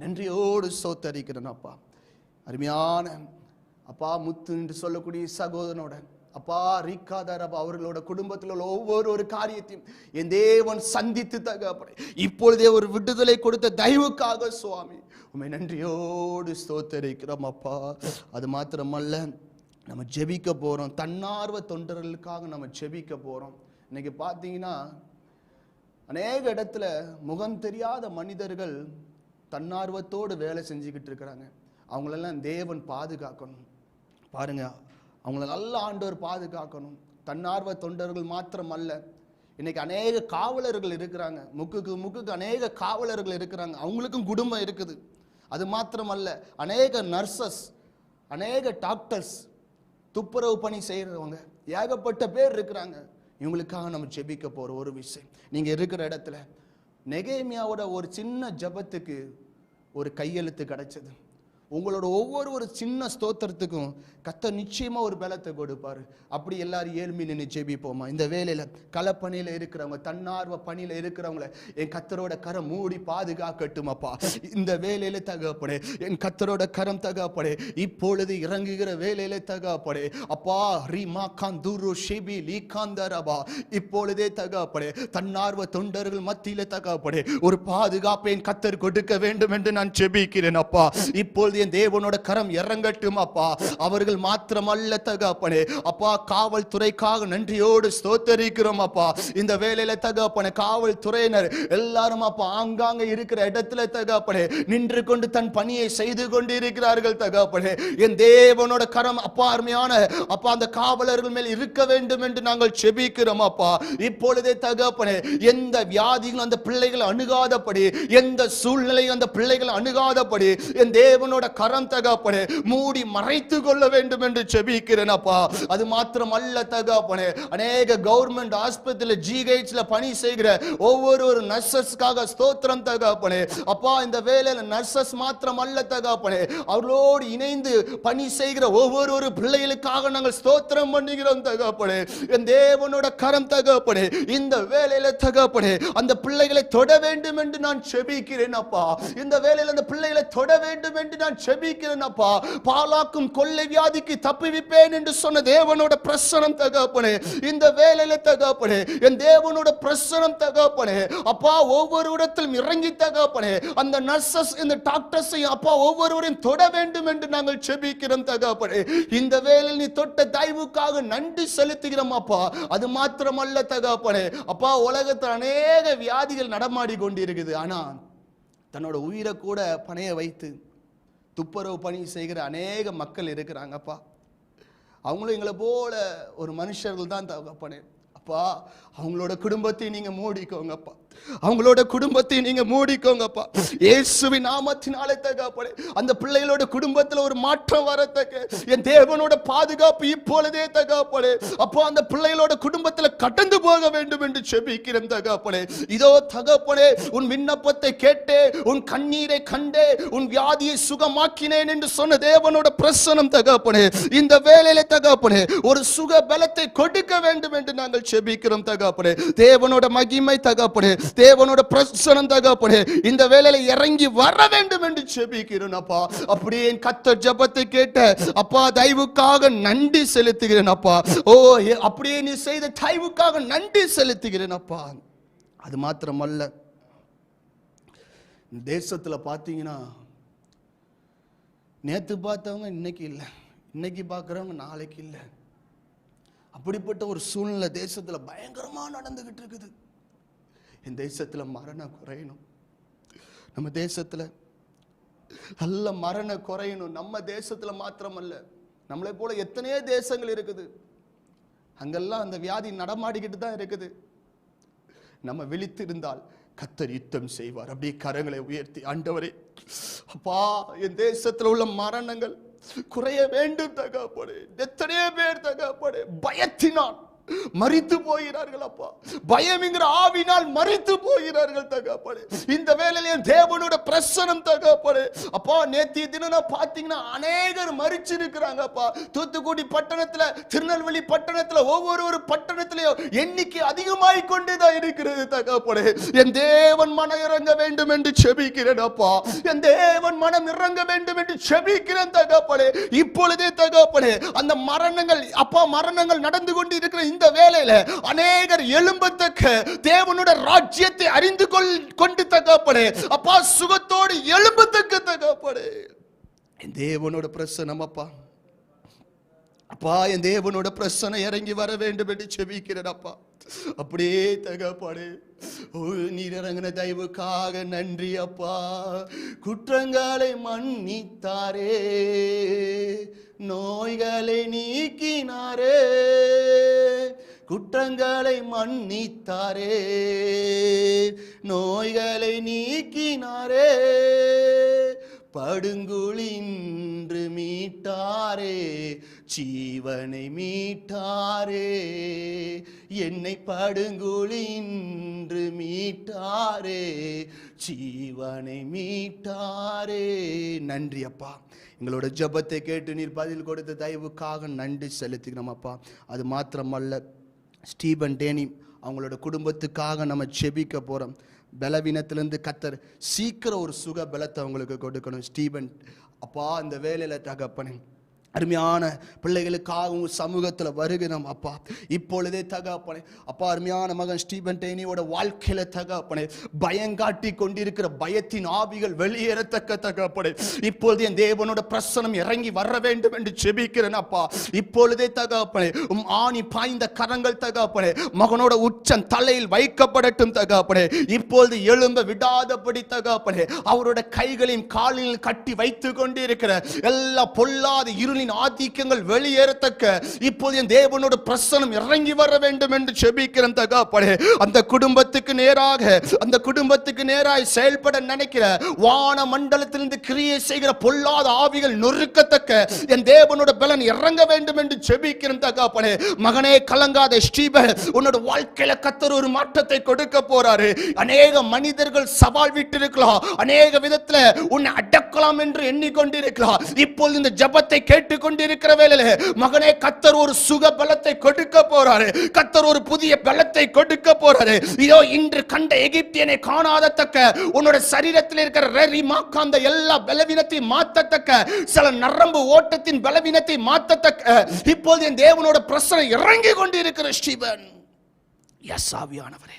நன்றியோடு ஸ்தோத்திரிக்கிறேன் அப்பா. அருமையான அப்பா முத்து என்று சொல்லக்கூடிய சகோதரனோட அப்பா ரீகாதாரப்பா அவர்களோட குடும்பத்தில் உள்ள ஒவ்வொரு காரியத்தையும் என் தேவன் சந்தித்து தகப்பனே இப்பொழுதே ஒரு விடுதலை கொடுத்த தயவுக்காக சுவாமி உம்மை நன்றியோடு ஸ்தோத்திரிக்கிறோம் அப்பா. அது மாத்திரமல்ல, நம்ம ஜெபிக்க போறோம், தன்னார்வ தொண்டர்களுக்காக நம்ம ஜெபிக்க போறோம். இன்னைக்கு பார்த்தீங்கன்னா அநேக இடத்துல முகம் தெரியாத மனிதர்கள் தன்னார்வத்தோடு வேலை செஞ்சுக்கிட்டு இருக்கிறாங்க. அவங்களெல்லாம் தேவன் பாதுகாக்கணும் பாருங்க, அவங்கள நல்ல ஆண்டவர் பாதுகாக்கணும். தன்னார்வ தொண்டர்கள் மாத்திரம் அல்ல, இன்னைக்கு அநேக காவலர்கள் இருக்கிறாங்க, முக்குக்கு அநேக காவலர்கள் இருக்கிறாங்க, அவங்களுக்கும் குடும்பம் இருக்குது. அது மாத்திரம் அல்ல, அநேக நர்சஸ், அநேக டாக்டர்ஸ், துப்புரவு பணி செய்கிறவங்க ஏகப்பட்ட பேர் இருக்கிறாங்க. இவங்களுக்காக நம்ம ஜெபிக்க போற ஒரு விஷயம், நீங்க இருக்கிற இடத்துல நெகேமியாவோட ஒரு சின்ன ஜபத்துக்கு ஒரு கையெழுத்து கிடைச்சது. உங்களோட ஒவ்வொரு சின்ன ஸ்தோத்திரத்துக்கும் கர்த்தர் நிச்சயமா ஒரு பலத்தை கொடுப்பாரு. அப்படி எல்லாரும் ஏழ்மை நின்று ஜெபிப்போமா? இந்த வேலையில களப்பணியில இருக்கிறவங்க, தன்னார்வ பணியில இருக்கிறவங்கள என் கர்த்தரோட கரம் மூடி பாதுகாக்கட்டும் அப்பா. இந்த வேலையில தகப்பனே என் கர்த்தரோட கரம் தகப்பனே இப்பொழுது இறங்குகிற வேலையில தகப்பனே அப்பா ரீமா காந்துரு ஷிபி லீகாந்தரபா இப்பொழுதே தகப்பனே தன்னார்வ தொண்டர்கள் மத்தியில தகப்பனே ஒரு பாதுகாப்பை என் கர்த்தர் கொடுக்க வேண்டும் என்று நான் ஜெபிக்கிறேன் அப்பா. இப்பொழுது என் தேவனோட கரம் இறங்கட்டும் அப்பா. அவர்கள் மாத்திரமல்ல தகப்பனே அப்பா, காவல்துறைக்காக நன்றியோடு ஸ்தோத்திரிக்கிறோம் அப்பா. இந்த வேலையில தகப்பனே காவல்துறையினர் எல்லாரும் அப்பா ஆங்காங்க இருக்கிற இடத்துல தகப்பனே நின்று கொண்டு தன் பணியை செய்து கொண்டு இருக்கிறார்கள் தகப்பனே. என் தேவனோட கரம் அப்பா அருமையான அப்பா அந்த காவலர்கள் மேல் இருக்க வேண்டும் என்று நாங்கள் ஜெபிக்கிறோம் அப்பா. இப்பொழுதே தகப்பனே எந்த வியாதிகளும் அந்த பிள்ளைகள் அணுகாதபடி, எந்த சூழ்நிலையும் அந்த பிள்ளைகள் அணுகாதபடி என் தேவனோட கரம் தகப்பனே மூடி மறைத்து கொள்ள வேண்டும் என்று ஜெபிக்கிறேன் அப்பா. அது மாத்திரம் அல்ல தகப்பனே, அநேக கவர்மெண்ட் ஆஸ்பத்திரியில ஜிஹெச்ல பணி செய்கிற ஒவ்வொரு நர்சஸ்க்காக ஸ்தோத்திரம் தகப்பனே அப்பா. இந்த வேளையில நர்சஸ் மாத்திரம் அல்ல தகப்பனே, அவர்களோடு இணைந்து பணி செய்கிற ஒவ்வொரு பிள்ளைகளுக்காக நாங்கள் ஸ்தோத்திரம் பண்ணுகிறோம் தகப்பனே. என் தேவனோட கரம் தகப்பனே இந்த வேளையில தகப்பனே அந்த பிள்ளைகளை தொட வேண்டும் என்று நான் ஜெபிக்கிறேன் அப்பா. இந்த வேளையில அந்த பிள்ளைகளை தொட வேண்டும் என்று நான் ஜெபிக்கிறேன் அப்பா. பாலாக்கும் கொள்ளை வியாதிக்கு தப்புவிப்பேன் என்று சொன்ன தேவனோட பிரசனம் தகப்பனே இந்த வேளையில தகப்பனே என் தேவனோட பிரசனம் தகப்பனே அப்பா ஒவ்வொரு இடத்திலும் இறங்கி தகப்பனே அந்த நர்சஸ் இந்த டாக்டர்ஸ் அப்பா ஒவ்வொருவரையும் தொட வேண்டும் என்று நாங்கள் ஜெபிக்கிறோம் தகப்பனே. இந்த வேளையில் நீ தொட்ட தயவுக்காக நன்றி செலுத்துகிறோம் அப்பா. அது மாத்திரமல்ல தகப்பனே அப்பா, உலகத்தில் அநேக வியாதிகள் நடமாடி கொண்டிருக்குது. ஆனா தன்னோட உயிரை கூட பணைய வைத்து துப்புரவு பணி செய்கிற அநேக மக்கள் இருக்கிறாங்கப்பா. அவங்களும் எங்களை போல ஒரு மனுஷர்கள் தான் தகப்பனே அப்பா. அவங்களோட குடும்பத்தை நீங்க மூடிக்கோங்கப்பா, அவங்களோட குடும்பத்தை நீங்க மூடிக்கோங்கப்பா இயேசுவின் நாமத்தினாலே தகப்பனே. அந்த பிள்ளைகளோட குடும்பத்துல ஒரு மாற்றம் வரத்தக்க என் தேவனோட பாதுகாப்பு இப்பொழுதே தகப்பனே அப்பா அந்த பிள்ளைகளோட குடும்பத்துல கடந்து போக வேண்டும் என்று ஜெபிக்கிறேன் தகப்பனே. இதோ தகப்பனே உன் விண்ணப்பத்தை கேட்டே, உன் கண்ணீரை கண்டே, உன் வியாதியை சுகமாக்கினேன் என்று சொன்ன தேவனோட பிரசனம் தகப்பனே இந்த வேளையில தகப்பனே ஒரு சுக பலத்தை கொடுக்க வேண்டும் என்று நாங்கள் ஜெபிக்கிறோம் தகப்பனே. தேவனோட மகிமை தகப்பனே, தேவனோட பிரசன்னம் தகப்பனே இந்த வேளையில இறங்கி வர வேண்டும் என்று ஜெபிக்கிறேன் அப்பா. அப்படியே என் கர்த்தர் ஜெபத்தை கேட்ட அப்பா தயவுக்காக நன்றி செலுத்துகிறேன் அப்பா. அப்படியே நீ செய்த தயவுக்காக நன்றி செலுத்துகிறேன் அப்பா. அது மாத்திரமல்ல, தேசத்துல பாத்தீங்கன்னா நேற்று பார்த்தவங்க இன்னைக்கு இல்லை, இன்னைக்கு பார்க்குறவங்க நாளைக்கு இல்லை. அப்படிப்பட்ட ஒரு சூழ்நிலை தேசத்துல பயங்கரமா நடந்துகிட்டு இருக்குது. என் தேசத்துல மரணம் குறையணும், நம்ம தேசத்துல நல்ல மரணம் குறையணும். நம்ம தேசத்துல மாத்திரமல்ல, நம்மளை போல எத்தனையோ தேசங்கள் இருக்குது, அங்கெல்லாம் அந்த வியாதி நடமாடிக்கிட்டு தான் இருக்குது. நம்ம விழித்திருந்தால் கர்த்தர் யுத்தம் செய்வார். அப்படியே கரங்களை உயர்த்தி, ஆண்டவரே அப்பா, என் தேசத்துல உள்ள மரணங்கள் குறைய வேண்டும் தகப்பனே. எத்தனையோ பேர் தகப்பனே பயத்தினால் மரித்து போகிறார்கள் அப்பா, பயம்ங்கிற ஆவினால் மரித்து போகிறார்கள் தகப்பனே. இந்த வேளையில தேவனோட பிரசன்னம் தகப்பனே அப்பா, நேற்றைய தினம் பாத்தீங்கன்னா அநேகர் மரிச்சிருக்கிறாங்க அப்பா. தூத்துக்குடி பட்டணத்துல, திருநெல்வேலி பட்டணத்துல, ஒவ்வொரு பட்டணத்திலையும் எண்ணிக்கை அதிகமாய் கொண்டுதான் இருக்கிறது தகப்பனே. என் தேவன் மனம் இறங்க வேண்டும் என்று செபிக்கிறேன் அப்பா, என் தேவன் மனம் இறங்க வேண்டும் என்று செபிக்கிறேன் தகப்பனே. இப்பொழுதே தகப்பனே அந்த மரணங்கள் அப்பா, மரணங்கள் நடந்து கொண்டு இருக்கிற இந்த வேளையில அநேகர் எழும்பத்தக்க, தேவனுடைய ராஜ்யத்தை அறிந்து கொண்டு தகப்பனே அப்பா, சுகத்தோடு எழும்பத்தக்க தகப்பனே. என் தேவனோட பிரசன்னம் அப்பா, அப்பா என் தேவனோட பிரசன்னம் இறங்கி வர வேண்டும் என்று செபிக்கிறேன் அப்பா. அப்படியே தகப்பனே, நீர் இறங்கின தயவுக்காக நன்றி அப்பா. குற்றங்களை மன்னித்தாரே, நோய்களை நீக்கினாரே, குற்றங்களை மன்னித்தாரே, நோய்களை நீக்கினாரே, படுங்குழின்று மீட்டாரே, ஜீவனை மீட்டாரே, என்னை படுங்குழின்று மீட்டாரே, ஜீவனை மீட்டாரே. நன்றி அப்பா, எங்களோட ஜெபத்தை கேட்டு நீர் பதில் கொடுத்த தயவுக்காக நன்றி செலுத்துகிறோம் அப்பா. அது மாத்திரமல்ல, ஸ்டீபன் டேனி அவங்களோட குடும்பத்துக்காக நம்ம ஜெபிக்க போறோம். பலவீனத்திலிருந்து கர்த்தர் சீக்கிரம் ஒரு சுக பலத்தை அவங்களுக்கு கொடுக்கணும். ஸ்டீபன் அப்பா, இந்த வேலையில தகப்பனே அருமையான பிள்ளைகளுக்காக உங்க சமூகத்தில் வருகிறோம் அப்பா. இப்பொழுதே தகப்பனே அப்பா, அருமையான மகன் ஸ்டீபன் டேனியோட வாழ்க்கையில தகப்பனே பயங்காட்டி கொண்டிருக்கிற பயத்தின் ஆவிகள் வெளியேறத்தக்க தகப்பனே இப்பொழுது என் தேவனோட பிரசனம் இறங்கி வர வேண்டும் என்று ஜெபிக்கிறேன் அப்பா. இப்பொழுதே தகப்பனே ஆணி பாய்ந்த கரங்கள் தகப்பனே மகனோட உச்சம் தலையில் வைக்கப்படட்டும் தகப்பனே. இப்பொழுது எழும்ப விடாதபடி தகப்பனே அவரோட கைகளையும் காலில் கட்டி வைத்துக் கொண்டிருக்கிற எல்லா பொல்லாத இருளின் ஆதிக்கங்கள் வெளியேறத்தக்க இப்போது என் தேவனோட பிரசன்னம் இறங்கி வர வேண்டும் என்று ஜெபிக்கிறேன் தகப்பனே. அந்த குடும்பத்துக்கு நேராய் செயல்பட நினைக்கிற வான மண்டலத்திலிருந்து கிரியை செய்கிற பொல்லாத ஆவிகள் நொறுக்கத்தக்க என் தேவனோட பலன் இறங்க வேண்டும் என்று ஜெபிக்கிறேன் தகப்பனே. மகனே கலங்காத ஸ்டீபன், உன்னோட வாழ்க்கையில கர்த்தர் ஒரு மாற்றத்தை கொடுக்க போறாரு. அநேக மனிதர்கள் சவால் விட்டு இருக்கலாம், அநேக விதத்துல உன்னை அடக்கலாம் என்று எண்ணிக்கொண்டிருக்கலாம். இப்போது இந்த ஜெபத்தை கேட்டு கொண்டிருக்கிற வேளையில மகனே கர்த்தர் ஒரு சுக பலத்தை கொடுக்க போறாரு. கர்த்தர் ஒரு புதிய பலத்தை கொடுக்க போறாரு. இதோ இன்று கண்ட எகிப்தியனை காணாதத்தக்க உன்னோட சரீரத்தில் இருக்கிற அந்த எல்லா பலவீனத்தையும் மாற்றத்தக்க, சில நரம்பு ஓட்டத்தின் பலவீனத்தை மாற்றத்தக்க இப்போது என் தேவனோட பிரசன்னம் இறங்கி கொண்டிருக்கிற ஸ்டீபன். எஸ் ஆவியானவரே,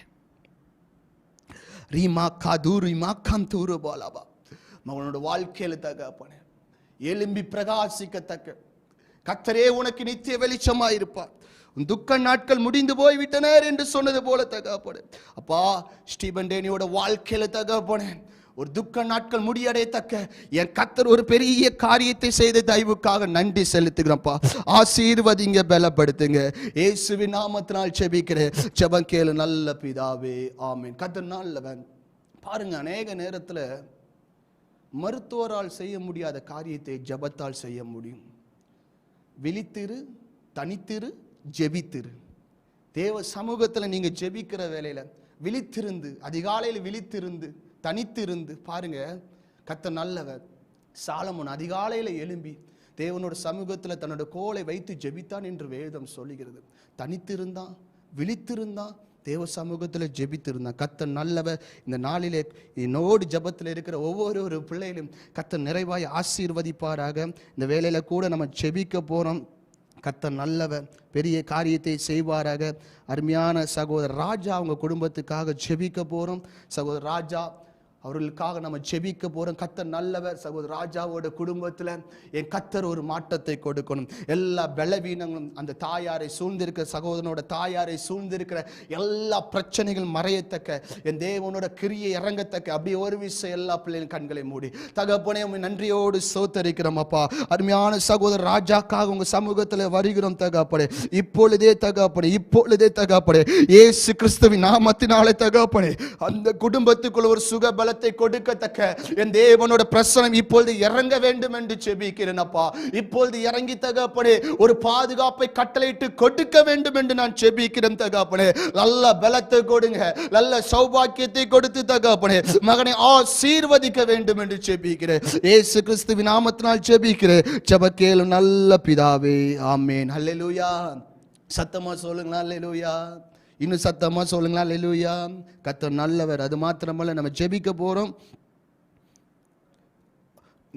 ரீமா காதூரி மாக்கம் தூரு போலவா மகனோட வாழ்க்கையில தகப்பனே எழும்பி பிரகாசிக்கத்தக்க கர்த்தரே உனக்கு நித்திய வெளிச்சமாய் இருப்பார். துக்க நாட்கள் முடிந்து போய்விட்டனர் என்று சொன்னது போல தகப்பனே அப்பா, ஸ்டீபன் டேனியோட வாழ்க்கையில தகப்பனே ஒரு துக்க நாட்கள் முடியடையத்தக்க என் கர்த்தர் ஒரு பெரிய காரியத்தை செய்த தயவுக்காக நன்றி செலுத்துகிறப்பா. ஆசீர்வதிங்க, பலப்படுத்துங்க, இயேசுவின் நாமத்தினால் ஜெபிக்கிறேன். ஜெபம் கேளு நல்ல பிதாவே, ஆமென். கர்த்தர் நல்லவன். பாருங்க, அநேக நேரத்துல மருத்துவரால் செய்ய முடியாத காரியத்தை ஜெபத்தால் செய்ய முடியும். விழித்திரு, தனித்திரு, ஜெபித்திரு. தேவ சமூகத்தில் நீங்க ஜெபிக்கிற வேலையில விழித்திருந்து, அதிகாலையில் விழித்திருந்து, தனித்திருந்து பாருங்க, கர்த்தர் நல்லவர். சாலமோன் அதிகாலையில எழும்பி தேவனோட சமூகத்தில் தன்னோட கோலை வைத்து ஜெபித்தான் என்று வேதம் சொல்லுகிறது. தனித்திருந்தான், விழித்திருந்தான், தேவ சமூகத்தில் ஜெபித்திருந்தான். கர்த்தர் நல்லவர். இந்த நாளிலே என்னோடு ஜெபத்தில் இருக்கிற ஒவ்வொரு பிள்ளைகளும் கர்த்தர் நிறைவாய் ஆசீர்வதிப்பாராக. இந்த வேலையில கூட நம்ம ஜெபிக்க போறோம். கர்த்தர் நல்லவர், பெரிய காரியத்தை செய்வாராக. அருமையான சகோதரர் ராஜா அவங்க குடும்பத்துக்காக ஜெபிக்க போறோம். சகோதரர் ராஜா அவர்களுக்காக நம்ம ஜெபிக்க போறோம். கர்த்தர் நல்லவர். சகோதர ராஜாவோட குடும்பத்துல என் கர்த்தர் ஒரு மாற்றத்தை கொடுக்கணும். எல்லா பலவீனங்களும் அந்த தாயாரை சூழ்ந்திருக்கிற சகோதரனோட தாயாரை சூழ்ந்திருக்கிற எல்லா பிரச்சனைகள் மறையத்தக்க, என் தேவனோட கிரியை இறங்கத்தக்க அப்படி ஒரு விஷயம் எல்லா பிள்ளைகளும் கண்களை மூடி தகப்பனே உம்மை நன்றியோடு ஸ்தோத்திரிக்கிறோம் அப்பா. அருமையான சகோதரர் ராஜாக்காக உங்க சமூகத்துல வருகிறோம் தகப்பனே. இப்பொழுதே தகப்பனே, இப்பொழுதே தகப்பனே, இயேசு கிறிஸ்துவின் நாமத்தினாலே தகப்பனே, அந்த குடும்பத்துக்குள்ள ஒரு சுக பலத்தை கொடுக்கத்தக்க என் தேவனோட பிரசனம் இப்பொழுது இறங்க வேண்டும் என்று ஜெபிக்கிறேன் அப்பா. இப்பொழுது இறங்கி தகப்பனே ஒரு பாதுகாப்பை கட்டளையிட்டு கொடுக்க வேண்டும் என்று நான் ஜெபிக்கிறேன் தகப்பனே. நல்ல பலத்தை கொடுங்க, நல்ல சௌபாக்கியத்தை கொடுத்து தகப்பனே மகனை ஆசீர்வதிக்க வேண்டும் என்று ஜெபிக்கிறேன். இயேசு கிறிஸ்துவின் நாமத்தினால் ஜெபிக்கிறேன். ஜெப கேளும் நல்ல பிதாவே, ஆமென். ஹல்லேலூயா. சத்தமா சொல்லுங்களா ஹல்லேலூயா. இன்னும் சத்தமா சொல்லுங்களா அல்லேலூயா. கர்த்தர் நல்லவர். அது மாத்திரமல்ல, நம்ம ஜெபிக்க போறோம்.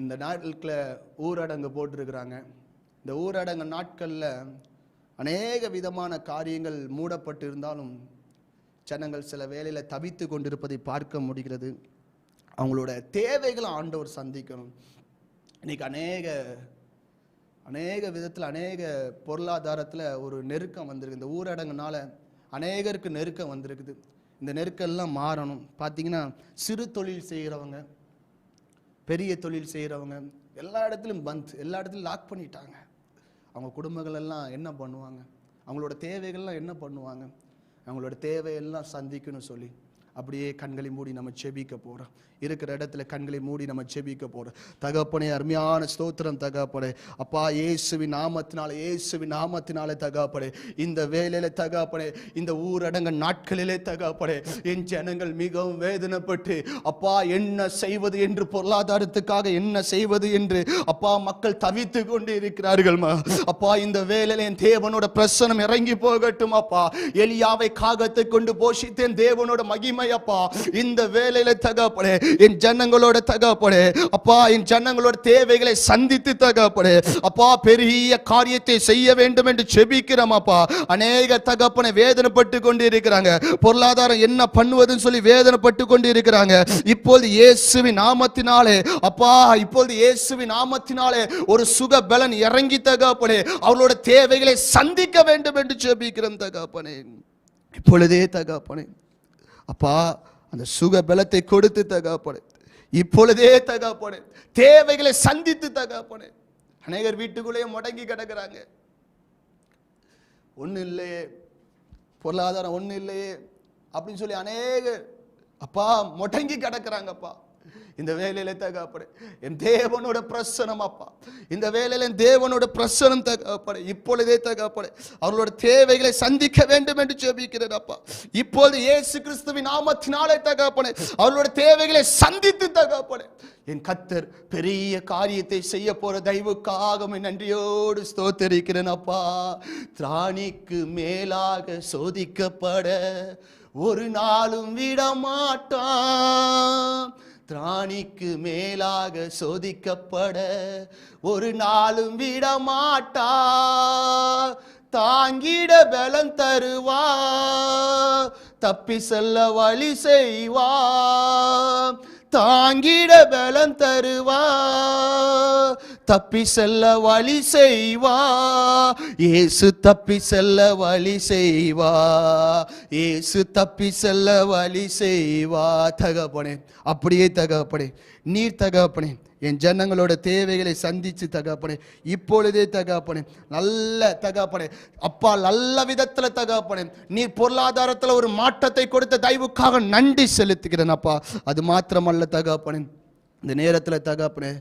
இந்த நாட்கள ஊரடங்கு போட்டிருக்கிறாங்க. இந்த ஊரடங்கு நாட்கள்ல அநேக விதமான காரியங்கள் மூடப்பட்டு இருந்தாலும் ஜனங்கள் சில வேளையில தவித்து கொண்டிருப்பதை பார்க்க முடிகிறது. அவங்களோட தேவைகளை ஆண்டவர் சந்திக்கணும். இன்னைக்கு அநேக விதத்தில் அநேக பொருளாதாரத்தில் ஒரு நெருக்கம் வந்திருக்கு. இந்த ஊரடங்குனால அநேகருக்கு நெருக்கம் வந்திருக்குது. இந்த நெருக்கெல்லாம் மாறணும். பார்த்தீங்கன்னா சிறு தொழில் செய்கிறவங்க, பெரிய தொழில் செய்கிறவங்க எல்லா இடத்துலையும் பந்த், எல்லா இடத்துலையும் லாக் பண்ணிட்டாங்க. அவங்க குடும்பங்கள் எல்லாம் என்ன பண்ணுவாங்க? அவங்களோட தேவைகள்லாம் என்ன பண்ணுவாங்க? அவங்களோட தேவையெல்லாம் சந்திக்கணும் சொல்லி அப்படியே கண்களை மூடி நம்ம ஜெபிக்க போறோம். இருக்கிற இடத்துல கண்களை மூடி நம்ம ஜெபிக்க போறோம். தகப்பனே அருமையான ஸ்தோத்திரம் தகப்பனே. அப்பா இயேசுவின் நாமத்தினாலே தகப்பனே இந்த வேளையில தகப்பனே இந்த ஊரடங்கு நாட்களிலே தகப்பனே என் ஜனங்கள் மிகவும் வேதனைப்பட்டு அப்பா என்ன செய்வது என்று, பொருளாதாரத்துக்காக என்ன செய்வது என்று அப்பா மக்கள் தவித்து கொண்டு இருக்கிறார்கள். அப்பா இந்த வேளையில என் தேவனோட பிரசனம் இறங்கி போகட்டும் அப்பா. எலியாவை காகத்தை கொண்டு போஷித்தேன் தேவனோட மகிமை அப்பா. இந்த வேளையில தகப்பனே என் ஜனங்களோட தகப்பனே அப்பா என் ஜனங்களோட தேவைகளை சந்தித்து தகப்பனே அப்பா பெரிய காரியத்தை செய்ய வேண்டும் என்று ஜெபிக்கிறோம் அப்பா. அநேக தகப்பனே வேதனைப்பட்டு கொண்டு இருக்கிறாங்க. பொருளாதாரம் என்ன பண்ணுவதுன்னு சொல்லி வேதனைப்பட்டு கொண்டு இருக்கிறாங்க. இப்போது இயேசுவின் நாமத்தினாலே அப்பா, இப்போது இயேசுவின் நாமத்தினாலே ஒரு சுக பலன் இறங்கி தகப்பனே அவர்களோட தேவைகளை சந்திக்க வேண்டும் என்று ஜெபிக்கிறோம் தகப்பனே. இப்பொழுதே தகப்பனே அப்பா அந்த சுக பலத்தை கொடுத்து தகப்பனே இப்பொழுதே தகப்பனே தேவைகளை சந்தித்து தகப்பனே. அநேகர் வீட்டுக்குள்ளேயே முடங்கி கிடக்கிறாங்க. ஒன்றும் இல்லையே, பொருளாதாரம் ஒன்றும் இல்லையே அப்படின்னு சொல்லி அநேகர் அப்பா முடங்கி கிடக்கிறாங்கப்பா. இந்த வேலையில தகப்பனே என் தேவனோட பிரசனம் அப்பா, இந்த வேலையில என் தேவனோட பிரசனம் தகப்பனே இப்பொழுதே தகப்பனே அவர்களோட தேவைகளை சந்திக்க வேண்டும் என்று ஜெபிக்கிறேன் அப்பா. இப்பொழுது இயேசு கிறிஸ்துவின் நாமத்தினாலே தகப்பனே அவர்களோட தேவைகளை சந்தித்து தகப்பனே என் கர்த்தர் பெரிய காரியத்தை செய்ய போற தயவுக்காக நன்றியோடு ஸ்தோத்திரிக்கிறேன் அப்பா. திராணிக்கு மேலாக சோதிக்கப்பட ஒரு நாளும் விட மாட்டான். திராணிக்கு மேலாக சோதிக்கப்பட ஒரு நாளும் விட மாட்டா. தாங்கிட பலம் தருவா, தப்பி செல்ல வழி செய்வா. தாங்கிட பலம் தருவா, தப்பி செல்ல வழி செய்வா. இயேசு தப்பி செல்ல வழி செய்வா, இயேசு தப்பி செல்ல வழி செய்வா. தகப்பனே அப்படியே தகப்பனே நீர் தகப்பனே என் ஜனங்களோட தேவைகளை சந்திச்சு தகப்பனே இப்பொழுதே தகப்பனே நல்ல தகப்பனே அப்பா நல்ல விதத்துல தகப்பனே நீ பொருளாதாரத்துல ஒரு மாற்றத்தை கொடுத்த தயவுக்காக நன்றி செலுத்துகிறேன் அப்பா. அது மாத்திரமல்ல தகப்பனே இந்த நேரத்துல தகப்பனே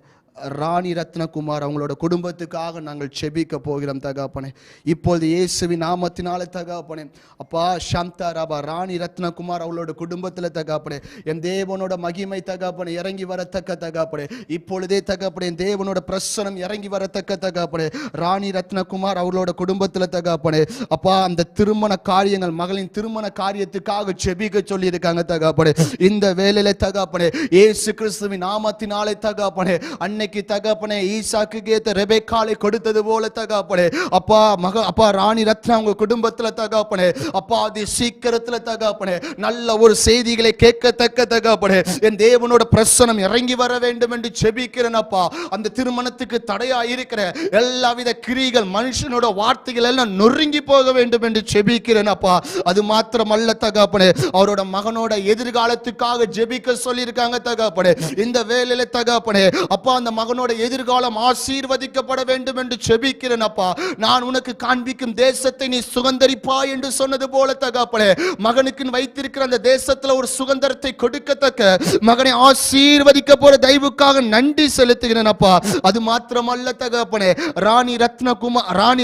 ராணி ரத்னகுமார் அவங்களோட குடும்பத்துக்காக நாங்கள் செபிக்க போகிறோம் தகப்பனே. இப்பொழுது இயேசுவின் நாமத்தினாலே தகப்பனே அப்பா சாந்தா ராபா ராணி ரத்னகுமார் அவங்களோட குடும்பத்தில் தகப்பனே என் தேவனோட மகிமை தகப்பனே இறங்கி வரத்தக்க தகப்பனே இப்பொழுதே தகப்பனே என் தேவனோட பிரசனம் இறங்கி வரத்தக்க தகப்பனே ராணி ரத்னகுமார் அவங்களோட குடும்பத்தில் தகப்பனே அப்பா அந்த திருமண காரியங்கள் மகளின் திருமண காரியத்துக்காக செபிக்க சொல்லி இருக்காங்க தகப்பனே. இந்த வேளையில தகப்பனே இயேசு கிறிஸ்துவின் நாமத்தினாலே தகப்பனே அன்னைக்கு தகப்பனே ஈசாக்கு ஏத்த ரெபெக்காளை கொடுத்தது போல தகப்பனே அப்பா ராணி ரத்னா உங்க குடும்பத்துல தகப்பனே அப்பா அது சீக்கிரத்துல தகப்பனே நல்ல ஒரு செய்திகளை கேட்கத்தக்க தகப்பனே என் தேவனோட பிரசனம் இறங்கி வர வேண்டும் என்று ஜெபிக்கிறேன் அப்பா. அந்த திருமணத்துக்கு தடையா இருக்கிற எல்லாவித கிரிகள் மனுஷனோட வார்த்தைகள் எல்லாம் நொறுங்கி போக வேண்டும் என்று ஜெபிக்கிறேன் அப்பா. அது மாத்திரமல்ல தகப்பனே, அவரோட மகனோட எதிர்காலத்துக்காக ஜெபிக்க சொல்லியிருக்காங்க தகப்பனே. இந்த வேளையில தகப்பனே அப்பா அந்த மகனோட எதிர்காலம் ஆசீர்வதிக்கப்பட வேண்டும் என்று ஜெபிக்கிறேன் அப்பா. நான் உனக்கு காண்பிக்கும் தேசத்தை நீ சுதந்தரிப்பாய் என்று சொன்னது போல தகப்பனே, மகனுக்கு வைத்திருக்கிற அந்த தேசத்துல ஒரு சுதந்திரத்தை கொடுக்கத்தக்க மகனை ஆசீர்வதிக்க போற தயவுக்காக நன்றி செலுத்துகிறேன் அப்பா. அது மாத்திரமல்ல தகப்பனே, ராணி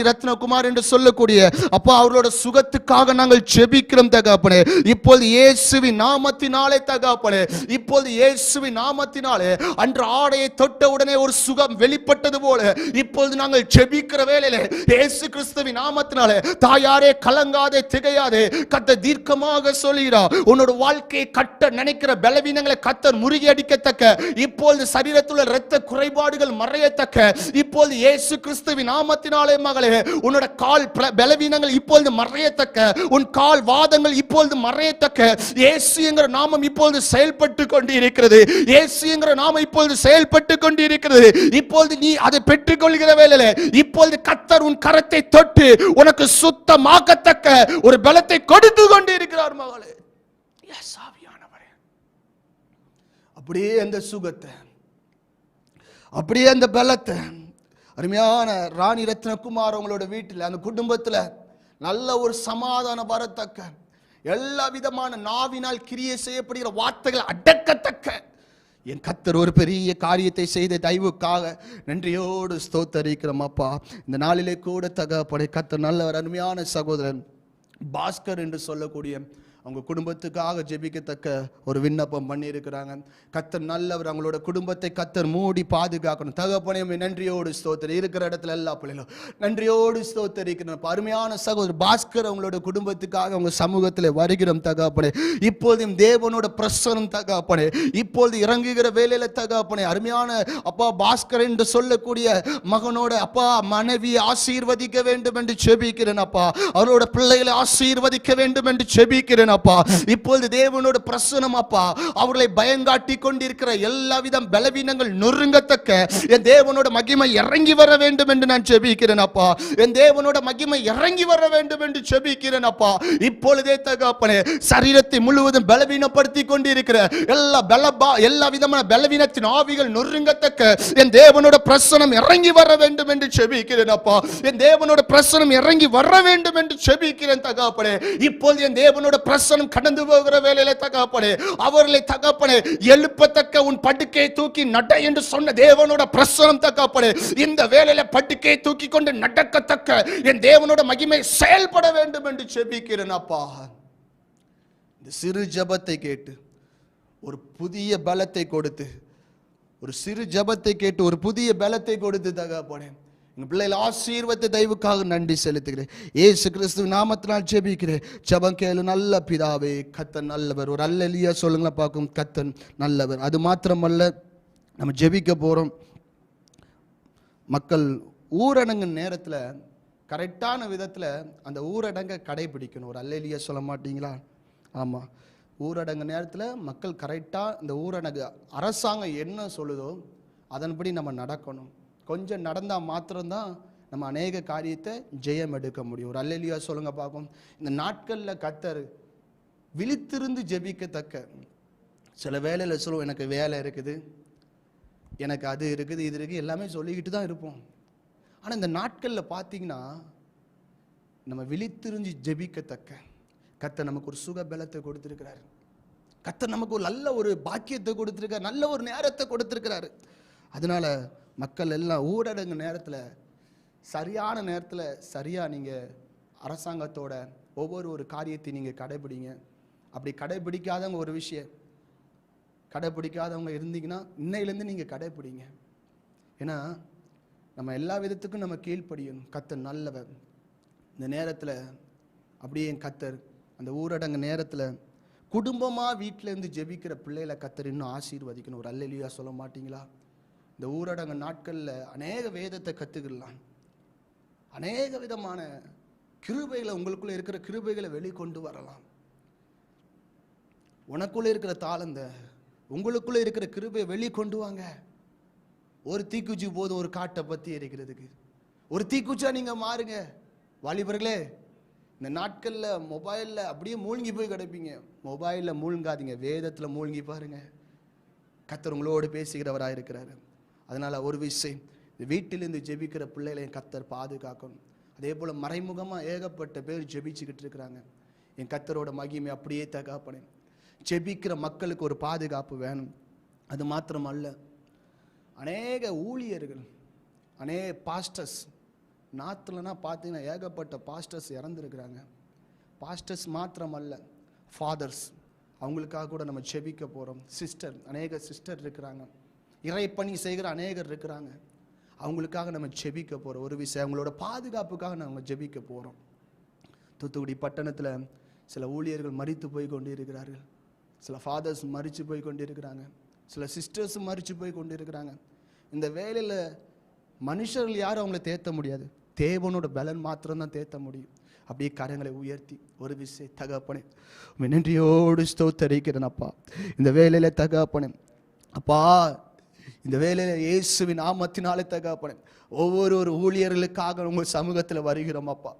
ரத்னகுமார் என்று சொல்லக்கூடிய அப்பா அவர்களோட சுகத்துக்காக நாங்கள் ஜெபிக்கிறோம் தகப்பனே. இப்போது இயேசுவின் நாமத்தினாலே தகப்பனே, இப்போது இயேசுவின் நாமத்தினாலே அன்று ஆடையை தொட்ட உடனே ஒரு சுகம் வெளிப்பட்டது போல இப்போது நாங்கள் ஜெபிக்கிற வேளையிலே இயேசு கிறிஸ்துவின் நாமத்தினாலே தாயாரே கலங்காதே திகையாதே, கர்த்தர் தீர்க்கமாக சொல்கிறார். உன்னோட வாழ்க்கையை கட்ட நினைக்கிற பலவீனங்களை கர்த்தர் முறியடிக்கத்தக்க, இப்போது சரீரத்தில் இரத்த குறைபாடுகள் மறையத்தக்க, இப்போது இயேசு கிறிஸ்துவின் நாமத்தினாலே மகளே உன்னோட கால் பலவீனங்கள் இப்பொழுது மறையத்தக்க, உன் கால் வாதங்கள் இப்பொழுது மறையத்தக்க இயேசு என்கிற நாமம் இப்பொழுது செயல்பட்டு கொண்டு இருக்கிறது. இயேசு என்கிற நாமம் இப்பொழுது செயல்பட்டு கொண்டு இருக்கிறது. இப்பொழுது நீ அதை பெற்றுக் கொள்கிற வேளையிலே இப்பொழுது கர்த்தர் உன் கரத்தை தொட்டு உனக்கு சுத்தமாக்கத்தக்க ஒரு பலத்தை கொடுத்து கொண்டு இருக்கிறார் மகளே. அப்படியே அந்த சுகத்தை, அப்படியே அந்த பலத்தை அருமையான ராணி ரத்னகுமார் அவங்களோட வீட்டில் அந்த குடும்பத்தில் நல்ல ஒரு சமாதானம் வரத்தக்க, எல்லா விதமான நாவினால் கிரியை செய்யப்படுகிற வார்த்தைகள் அடக்கத்தக்க என் கர்த்தர் ஒரு பெரிய காரியத்தை செய்த தயவுக்காக நன்றியோடு ஸ்தோத்தரிக்கிறோம் அப்பா. இந்த நாளிலே கூட தகப்பனே கர்த்தர் நல்லவர். அருமையான சகோதரன் பாஸ்கர் என்று சொல்லக்கூடிய அவங்க குடும்பத்துக்காக ஜெபிக்கத்தக்க ஒரு விண்ணப்பம் பண்ணி இருக்கிறாங்க. கர்த்தர் நல்லவர், அவங்களோட குடும்பத்தை கர்த்தர் மூடி பாதுகாக்கணும். தகப்பனே நன்றியோடு ஸ்தோத்திரம். இருக்கிற இடத்துல எல்லா பிள்ளைகளும் நன்றியோடு ஸ்தோத்திரிக்கிறோம். அருமையான சகோதரர் பாஸ்கர் அவங்களோட குடும்பத்துக்காக அவங்க சமூகத்தில் வருகிறோம் தகப்பனே. இப்போதும் தேவனோட பிரசனம் தகப்பனே இப்போது இறங்குகிற வேலையில தகப்பனே அருமையான அப்பா பாஸ்கர் என்று சொல்லக்கூடிய மகனோட அப்பா மனைவி ஆசீர்வதிக்க வேண்டும் என்று ஜெபிக்கிறேன் அப்பா. அவரோட பிள்ளைகளை ஆசீர்வதிக்க வேண்டும் என்று ஜெபிக்கிறேன் அப்பா. இப்பொழுது தேவனோட பிரசனம் அப்பா அவர்களை பயங்காட்டி கொண்டிருக்கிற எல்லா விதம் பலவீனங்கள் நொறுங்கத்தக்க என் தேவனோட மகிமை இறங்கி வர வேண்டும் என்று நான் ஜெபிக்கிறேன் அப்பா. என் தேவனோட மகிமை இறங்கி வர வேண்டும் என்று ஜெபிக்கிறேன் அப்பா. இப்பொழுதே தகப்பனே சரீரத்தை முழுவதும் பலவீனப்படுத்தி கொண்டிருக்கிற எல்லா விதமான பலவீனத்தின் ஆவிகள் நொறுங்கத்தக்க என் தேவனோட பிரசனம் இறங்கி வர வேண்டும் என்று ஜெபிக்கிறேன் அப்பா. என் தேவனோட பிரசனம் இறங்கி வர வேண்டும் என்று ஜெபிக்கிறேன் தகப்பனே. இப்பொழுது என் தேவனோட பிரசனம் கடந்து போகிற வேளையிலே தகப்பனே அவர்களை தகப்பனே எழுப்பத்தக்க உன் படுக்கையை தூக்கி நட என்று சொன்ன தேவனோட பிரசனம் தகப்பனே இந்த வேளையில படுக்கையை தூக்கி கொண்டு நடக்கத்தக்க என் தேவனோட மகிமை செயல்பட வேண்டும் என்று ஜெபிக்கிறேன் அப்பா. இந்த சிறு ஜெபத்தை கேட்டு ஒரு புதிய பலத்தை கொடுத்து, ஒரு சிறு ஜெபத்தை கேட்டு ஒரு புதிய பலத்தை கொடுத்து தகப்பனே எங்கள் பிள்ளைகள் ஆசீர்வத்தை தயவுக்காக நன்றி செலுத்துகிறேன். இயேசு கிறிஸ்து நாமத்தினால் ஜெபிக்கிறேன். ஜெபம் கேளு நல்ல பிதாவே. கர்த்தர் நல்லவர். ஒரு அல்லேலூயா சொல்லுங்களேன் பார்க்கும். கர்த்தர் நல்லவர். அது மாத்திரமல்ல, நம்ம ஜெபிக்க போகிறோம். மக்கள் ஊரடங்கு நேரத்தில் கரெக்டான விதத்தில் அந்த ஊரடங்கை கடைபிடிக்கணும். ஒரு அல்லேலூயா சொல்ல மாட்டீங்களா? ஆமாம், ஊரடங்கு நேரத்தில் மக்கள் கரெக்டாக இந்த ஊரடங்கு அரசாங்கம் என்ன சொல்லுதோ அதன்படி நம்ம நடக்கணும். கொஞ்சம் நடந்தால் மாத்திரம்தான் நம்ம அநேக காரியத்தை ஜெயம் எடுக்க முடியும். ஒரு அல்லேலூயா சொல்லுங்க பார்ப்போம். இந்த நாட்களில் கர்த்தர் விழித்திருந்து ஜெபிக்கத்தக்க, சில வேலையில் சொல்லுவோம் எனக்கு வேலை இருக்குது, எனக்கு அது இருக்குது, இது இருக்குது, எல்லாமே சொல்லிக்கிட்டு தான் இருப்போம். ஆனால் இந்த நாட்களில் பார்த்தீங்கன்னா நம்ம விழித்திருந்து ஜெபிக்கத்தக்க கர்த்தர் நமக்கு ஒரு சுக பலத்தை கொடுத்துருக்கிறார். கர்த்தர் நமக்கு ஒரு நல்ல ஒரு பாக்கியத்தை கொடுத்துருக்கார், நல்ல ஒரு நேரத்தை கொடுத்துருக்கிறாரு. அதனால மக்கள் எல்லாம் ஊரடங்கு நேரத்தில் சரியான நேரத்தில் சரியாக நீங்கள் அரசாங்கத்தோட ஒவ்வொரு ஒரு காரியத்தை நீங்கள் கடைபிடிங்க. அப்படி கடைபிடிக்காதவங்க ஒரு விஷயம் கடைபிடிக்காதவங்க இருந்தீங்கன்னா இன்னையிலேருந்து நீங்கள் கடைபிடிங்க. ஏன்னா நம்ம எல்லா விதத்துக்கும் நம்ம கீழ்ப்படியணும். கர்த்தர் நல்லவர். இந்த நேரத்தில் அப்படியே கர்த்தர் அந்த ஊரடங்கு நேரத்தில் குடும்பமாக வீட்டில் இருந்து ஜெபிக்கிற பிள்ளைகளை கர்த்தர் இன்னும் ஆசீர்வதிக்கணும். ஒரு அல்லேலூயா சொல்ல மாட்டீங்களா? இந்த ஊரடங்கு நாட்களில் அநேக வேதத்தை கற்றுக்கலாம், அநேக விதமான கிருபைகளை, உங்களுக்குள்ள இருக்கிற கிருபைகளை வெளிக்கொண்டு வரலாம். உனக்குள்ள இருக்கிற தாளந்த, உங்களுக்குள்ள இருக்கிற கிருபையை வெளிக்கொண்டு வாங்க. ஒரு தீக்குச்சி போதும் ஒரு காட்டை பற்றி எரிக்கிறதுக்கு. ஒரு தீக்குச்சா நீங்க மாறுங்க. வாலிபர்களே, இந்த நாட்களில் மொபைலில் அப்படியே மூழ்கி போய் கிடப்பீங்க. மொபைலில் மூழ்காதீங்க, வேதத்தில் மூழ்கி பாருங்க. கர்த்தர் உங்களோடு பேசுகிறவராக இருக்கிறாரு. அதனால ஒரு விஷயம், வீட்டிலிருந்து ஜெபிக்கிற பிள்ளைகளையும் கர்த்தர் பாதுகாக்கணும். அதே போல் மறைமுகமாக ஏகப்பட்ட பேர் ஜெபிச்சுக்கிட்டு இருக்கிறாங்க. என் கர்த்தரோட மகிமை அப்படியே தகப்பனே, ஜெபிக்கிற மக்களுக்கு ஒரு பாதுகாப்பு வேணும். அது மாத்திரம் அல்ல, அநேக ஊழியர்கள், அநேக பாஸ்டர்ஸ், நாத்துலனா பார்த்தீங்கன்னா ஏகப்பட்ட பாஸ்டர்ஸ் இறந்துருக்கிறாங்க. பாஸ்டர்ஸ் மாத்திரம் அல்ல, ஃபாதர்ஸ், அவங்களுக்காக கூட நம்ம ஜெபிக்க போகிறோம். சிஸ்டர், அநேக சிஸ்டர் இருக்கிறாங்க, இறைப்பணி செய்கிற அநேகர் இருக்கிறாங்க, அவங்களுக்காக நம்ம ஜெபிக்க போகிறோம். ஒரு விஷயம், அவங்களோட பாதுகாப்புக்காக நம்ம ஜெபிக்க போகிறோம். தூத்துக்குடி பட்டணத்தில் சில ஊழியர்கள் மரித்து போய் கொண்டு இருக்கிறார்கள், சில ஃபாதர்ஸ் மரித்து போய் கொண்டு இருக்கிறாங்க, சில சிஸ்டர்ஸும் மரித்து போய் கொண்டு இருக்கிறாங்க. இந்த வேலையில் மனுஷர்கள் யாரும் அவங்கள தேத்த முடியாது, தேவனோட பலன் மாத்திரம்தான் தேத்த முடியும். அப்படியே கரங்களை உயர்த்தி ஒரு விஷயம், தகப்பனே நன்றியோடு ஸ்தோத்தரிக்கிறேன் அப்பா. இந்த வேலையில தகப்பனே அப்பா, இந்த வேலையில இயேசுவின் நாமத்தினாலே தகப்பனே, ஒவ்வொரு ஊழியர்களுக்காக உங்கள் சமூகத்தில் வருகிறோம் அப்பா.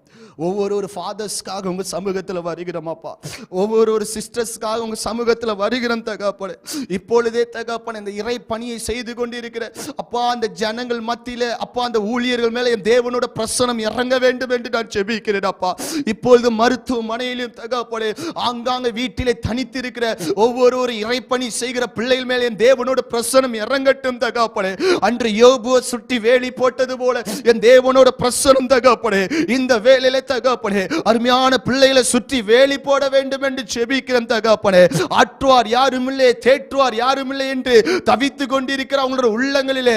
ஒவ்வொரு ஃபாதர்ஸ்க்காக உங்கள் சமூகத்தில் வருகிறோம் அப்பா. ஒவ்வொரு சிஸ்டர்ஸ்க்காக உங்கள் சமூகத்தில் வருகிறோம் தகப்பனே. இப்பொழுதே தகப்பனே, இந்த இறை பணியை செய்து கொண்டிருக்கிற அப்பா, அந்த ஜனங்கள் மத்தியில அப்பா, அந்த ஊழியர்கள் மேலே என் தேவனோட பிரசனம் இறங்க வேண்டும் என்று நான் ஜெபிக்கிறேன் அப்பா. இப்பொழுது மருத்துவமனையிலும் தகப்பனே, ஆங்காங்க வீட்டிலே தனித்திருக்கிற ஒவ்வொரு இறைப்பணி செய்கிற பிள்ளைகள் மேலே என் தேவனோட பிரசனம் இறங்கட்டும் தகப்பனே. அன்று யோபுவை சுட்டி வேலி போட்டது போல என் தேவனோட பிரசனம் தகப்பனே, இந்த வேளையிலே தகப்பனே, அருமையான பிள்ளைகளை சுற்றி வேலி போட வேண்டும் என்று ஜெபிக்கிறேன் தகப்பனே. ஆற்றுவார் யாரும் இல்லை, தேற்றுவார் யாரும் இல்லை என்று தவித்துக் கொண்டிருக்கிற அவங்களோட உள்ளங்களிலே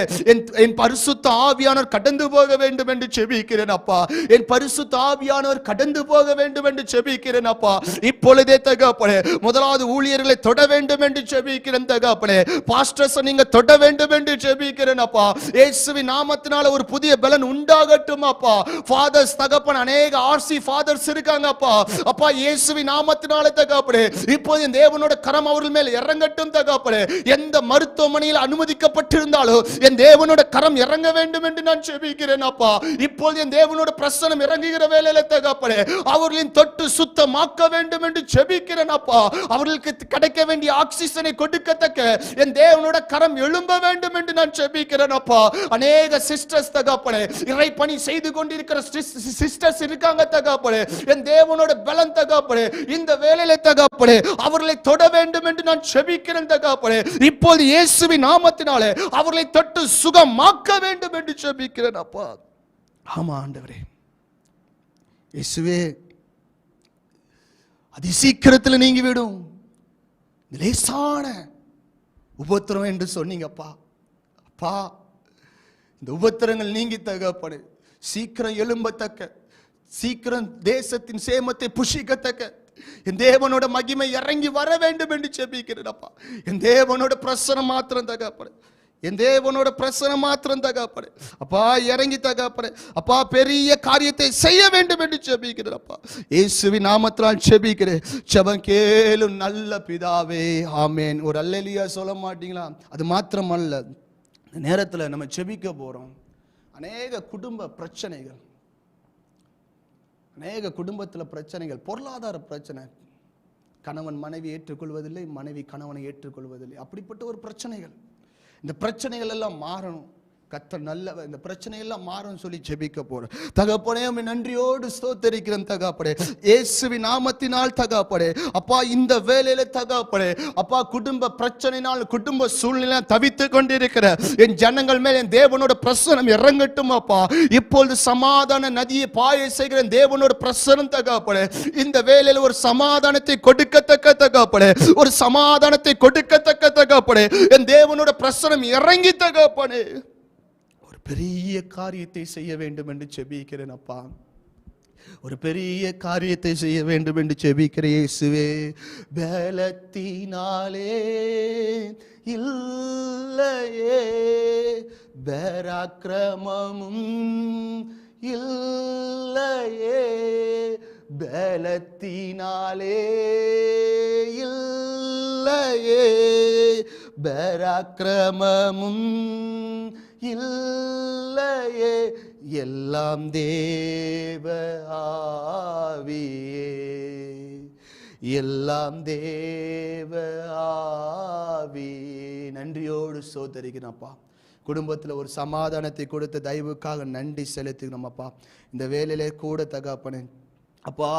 என் பரிசுத்த ஆவியானவர் கடந்து போக வேண்டும் என்று ஜெபிக்கிறேன் அப்பா. என் பரிசுத்த ஆவியானவர் கடந்து போக வேண்டும் என்று ஜெபிக்கிறேன் அப்பா. இப்பொழுதே தகப்பனே, முதலாவது ஊழியர்களை தொட வேண்டும் என்று ஜெபிக்கிறேன் தகப்பனே. பாஸ்டர்ஸ் நீங்க தொட வேண்டும் என்று ஜெபிக்கிறேன் அப்பா. இயேசுவின் நாமத்தினால ஒரு புதிய பலன் உண்டாகட்டும் அப்பா. ஃபாதர்ஸ் தகப்பன், அநேக ஆர்சி ஃபாதர்ஸ் இருக்காங்க அப்பா. அப்பா, இயேசுவின் நாமத்தினால தகப்பனே, இப்போது என் தேவனோட கரம் அவர்கள் மேல் இறங்கட்டும் தகப்பனே. எந்த மருத்துவமனையில் அனுமதிக்கப்பட்டிருந்தாலும் என் தேவனோட கரம் இறங்க வேண்டும் என்று நான் ஜெபிக்கிறேன் அப்பா. இப்போது என் தேவனோட பிரசனம் இறங்குகிற வேளையில தகப்பனே, அவர்களின் தொட்டு சுத்தமாக்க வேண்டும் என்று ஜெபிக்கிறேன் அப்பா. அவர்களுக்கு கிடைக்க வேண்டிய ஆக்சிஜனை கொடுக்கத்தக்க என் தேவனோட கரம் எழும்ப வேண்டும் என்று நான் ஜெபிக்கிறேன் அப்பா. அநேக சிஸ்டர்ஸ் தகப்பனே, இறைப்பணி செய்து கொண்டிருக்கிற சிஸ்டர்ஸ் இருக்காங்க தகப்பனே. என் தேவனோட பலன் தகப்பனே, இந்த வேளையில தகப்பனே, அவர்களை தொட வேண்டும் என்று நான் ஜெபிக்கிறேன் தகப்பனே. இப்போது இயேசுவின் நாமத்தினாலே அவர்களை தொட்டு சுகமாக்க வேண்டும் என்று ஜெபிக்கிறேன் அப்பா. ஆமா ஆண்டவரே, இயேசுவே, அதி சீக்கிரத்தில் நீங்கி விடும் லேசான உபத்திரம் என்று சொன்னீங்கப்பா. அப்பா, இந்த உபத்திரங்கள் நீங்கி தகப்பனே, சீக்கிரம் எழும்பத்தக்க, சீக்கிரம் தேசத்தின் சேமத்தை புஷிக்கத்தக்க என் தேவனோட மகிமை இறங்கி வர வேண்டும் என்று ஜெபிக்கிறேன் அப்பா. என் தேவனோட பிரசனம் மாத்திரம் தகப்பனே, என் தேவனோட பிரசனம் மாத்திரம் தகப்பனே அப்பா, இறங்கி தகப்பனே அப்பா, பெரிய காரியத்தை செய்ய வேண்டும் என்று ஜெபிக்கிறேன் அப்பா. இயேசுவின் நாமத்தினால் ஜெபிக்கிறேன், ஜெபம் கேளும் நல்ல பிதாவே, ஆமென். ஒரு அல்லேலூயா சொல்ல மாட்டீங்களா? அது மாத்திரம் அல்ல, இந்த நேரத்தில் நம்ம ஜெபிக்க போறோம். அநேக குடும்ப பிரச்சனைகள், அநேக குடும்பத்தில் பிரச்சனைகள், பொருளாதார பிரச்சனை, கணவன் மனைவி ஏற்றுக்கொள்வதில்லை, மனைவி கணவனை ஏற்றுக்கொள்வதில்லை, அப்படிப்பட்ட ஒரு பிரச்சனைகள். இந்த பிரச்சனைகள் எல்லாம் மாறணும். கர்த்தர் நல்லவர், இந்த பிரச்சனை எல்லாம் மாறும் சொல்லி ஜெபிக்க போறோம். தகப்பனே, உம்மை நன்றியோடு ஸ்தோத்திரிக்கிறேன் தகப்பனே, இயேசுவின் நாமத்தினால் தகப்பனே. அப்பா, இந்த வேளையில தகப்பனே அப்பா, குடும்ப பிரச்சனையினால், குடும்ப சூழ்நிலை தவித்து கொண்டிருக்கிற என் ஜனங்கள் மேல் என் தேவனோட பிரசனம் இறங்கட்டும் அப்பா. இப்பொழுது சமாதான நதியை பாய செய்கிற தேவனோட பிரசனம் தகப்பனே, இந்த வேளையில ஒரு சமாதானத்தை கொடுக்கத்தக்க தகப்பனே, ஒரு சமாதானத்தை கொடுக்கத்தக்க தகப்பனே, என் தேவனோட பிரசனம் இறங்கி தகப்பனே பெரிய காரியத்தை செய்ய வேண்டும் என்று ஜெபிக்கிறேன் அப்பா. ஒரு பெரிய காரியத்தை செய்ய வேண்டும் என்று ஜெபிக்கிற இயேசுவே, பலத்தினாலே இல்லையே, பராக்கிரமமும் இல்லையே, பலத்தினாலே இல்லையே, பராக்கிரமமும் இல்லையே, எல்லாம் தேவ ஆவியே, எல்லாம் தேவ ஆவியே. நன்றியோடு ஸ்தோத்திரிக்கிறேன்ப்பா. குடும்பத்தில் ஒரு சமாதானத்தை கொடுத்த தயவுக்காக நன்றி செலுத்துகிறோம் அப்பா. இந்த வேலையிலே கூட தகப்பனே அப்பா,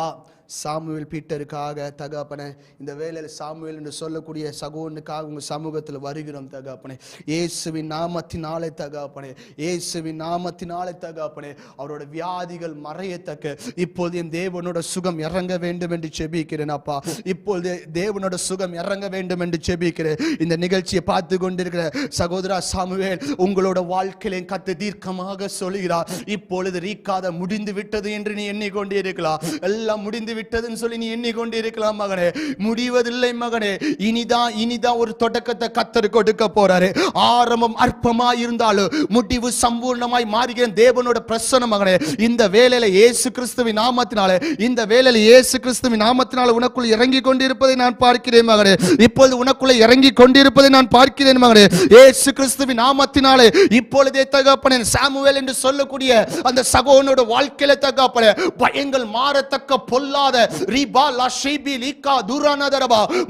சாமுவேல் பீட்டருக்காக தகப்பனே, இந்த வேளையில் சாமுவேல் என்று சொல்லக்கூடிய சகோதரனுக்காக உங்கள் சமூகத்தில் வருகிறோம் தகப்பனே. இயேசுவின் நாமத்தினாலே தகப்பனே, இயேசுவின் நாமத்தினாலே தகப்பனே, அவரோட வியாதிகள் மறையத்தக்க இப்போது என் தேவனோட சுகம் இறங்க வேண்டும் என்று செபிக்கிறேன் அப்பா. இப்பொழுது தேவனோட சுகம் இறங்க வேண்டும் என்று செபிக்கிறேன். இந்த நிகழ்ச்சியை பார்த்து கொண்டிருக்கிற சகோதரா சாமுவேல், உங்களோட வாழ்க்கையிலே கத்து தீர்க்கமாக சொல்கிறார், இப்பொழுது ரீக்காத முடிந்து விட்டது என்று நீ எண்ணிக்கொண்டே இருக்கலாம். எல்லாம் முடிந்து விட்டதுன்னு சொல்லி நீ எண்ணிக்கொண்டு இருக்கலாம் மகனே. முடிவதில்லை மகனே. இனிதான் ஒரு தொடக்கத்தை கர்த்தர் கொடுக்க போறாரு. ஆரம்பம் அற்பமாய் இருந்தாலும் முடிவு சம்பூர்ணமாய் மாறுகிற தேவனோட பிரசன்னம் மகனே. இந்த வேளையில இயேசு கிறிஸ்துவின் நாமத்தினாலே, இந்த வேளையில இயேசு கிறிஸ்துவின் நாமத்தினாலே உனக்குள் இறங்கி கொண்டிருப்பதை நான் பார்க்கிறேன் மகனே. இப்பொழுது உனக்குள்ள இறங்கி கொண்டிருப்பதை நான் பார்க்கிறேன் மகனே. இயேசு கிறிஸ்துவின் நாமத்தினாலே இப்பொழுதே தகப்பனே, சாமுவேல் என்று சொல்லக்கூடிய அந்த சகோதரனோட வாழ்க்கையில தகப்பனே, பயங்கள் மாறத்தக்க பொல்லாத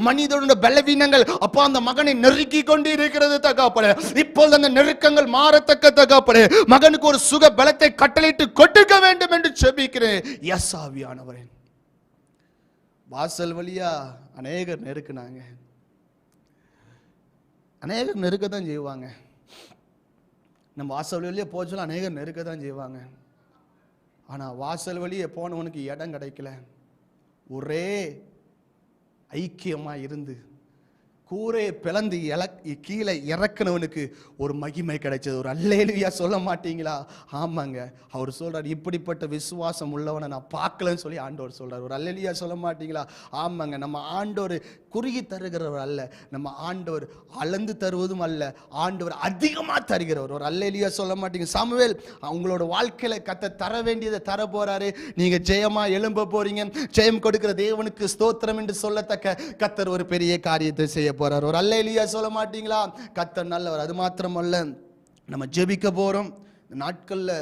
மனிதனுடைய பலவீனங்கள் அப்பா அந்த மகனை நெருக்கி கொண்டு இருக்கிறது தகப்பனே. இப்பொழுது அந்த நெருக்கங்கள் மாறத்தக்க தகப்பனே, மகனுக்கு ஒரு சுக பலத்தை கட்டளையிட்டு கொடுக்க வேண்டும் என்று ஜெபிக்கிறேன். எஸ் ஆவியானவரே, வாசல் வழியா அநேகர் நெருக்குனாங்க, அநேகர் நெருக்கத்தான் செய்வாங்க. நம்ம வாசல் வழியே போச்சோம், அநேகர் நெருக்கத்தான் செய்வாங்க. ஆனால் வாசல் வழியே போனவனுக்கு இடம் கிடைக்கல. ஒரே ஐக்கியமாக இருந்து கூரையை பிளந்து கீழே இறக்குனவனுக்கு ஒரு மகிமை கிடைச்சது. ஒரு அல்லேலூயா சொல்ல மாட்டீங்களா? ஆமாங்க, அவர் சொல்றார், இப்படிப்பட்ட விசுவாசம் உள்ளவனை நான் பார்க்கலன்னு சொல்லி ஆண்டவர் சொல்றார். ஒரு அல்லேலூயா சொல்ல மாட்டீங்களா? ஆமாங்க, நம்ம ஆண்டவர் குறுகி தருகிறவர் அல்ல, நம்ம ஆண்டவர் அளந்து தருவதும் அல்ல, ஆண்டவர் அதிகமாக தருகிறவர். ஒரு அல்லேலூயா சொல்ல மாட்டீங்க? சாமுவேல், உங்களோட வாழ்க்கையில கர்த்தர் தர வேண்டியதை தர போறாரு. நீங்க ஜெயமா எழும்ப போறீங்க. ஜெயம் கொடுக்கிற தேவனுக்கு ஸ்தோத்திரம் என்று சொல்லத்தக்க கர்த்தர் ஒரு பெரிய காரியத்தை செய்ய போறார். ஒரு அல்லேலூயா சொல்ல மாட்டீங்களா? கர்த்தர் நல்லவர். அது மாத்திரமல்ல, நம்ம ஜெபிக்க போறோம். இந்த நாட்கள்ல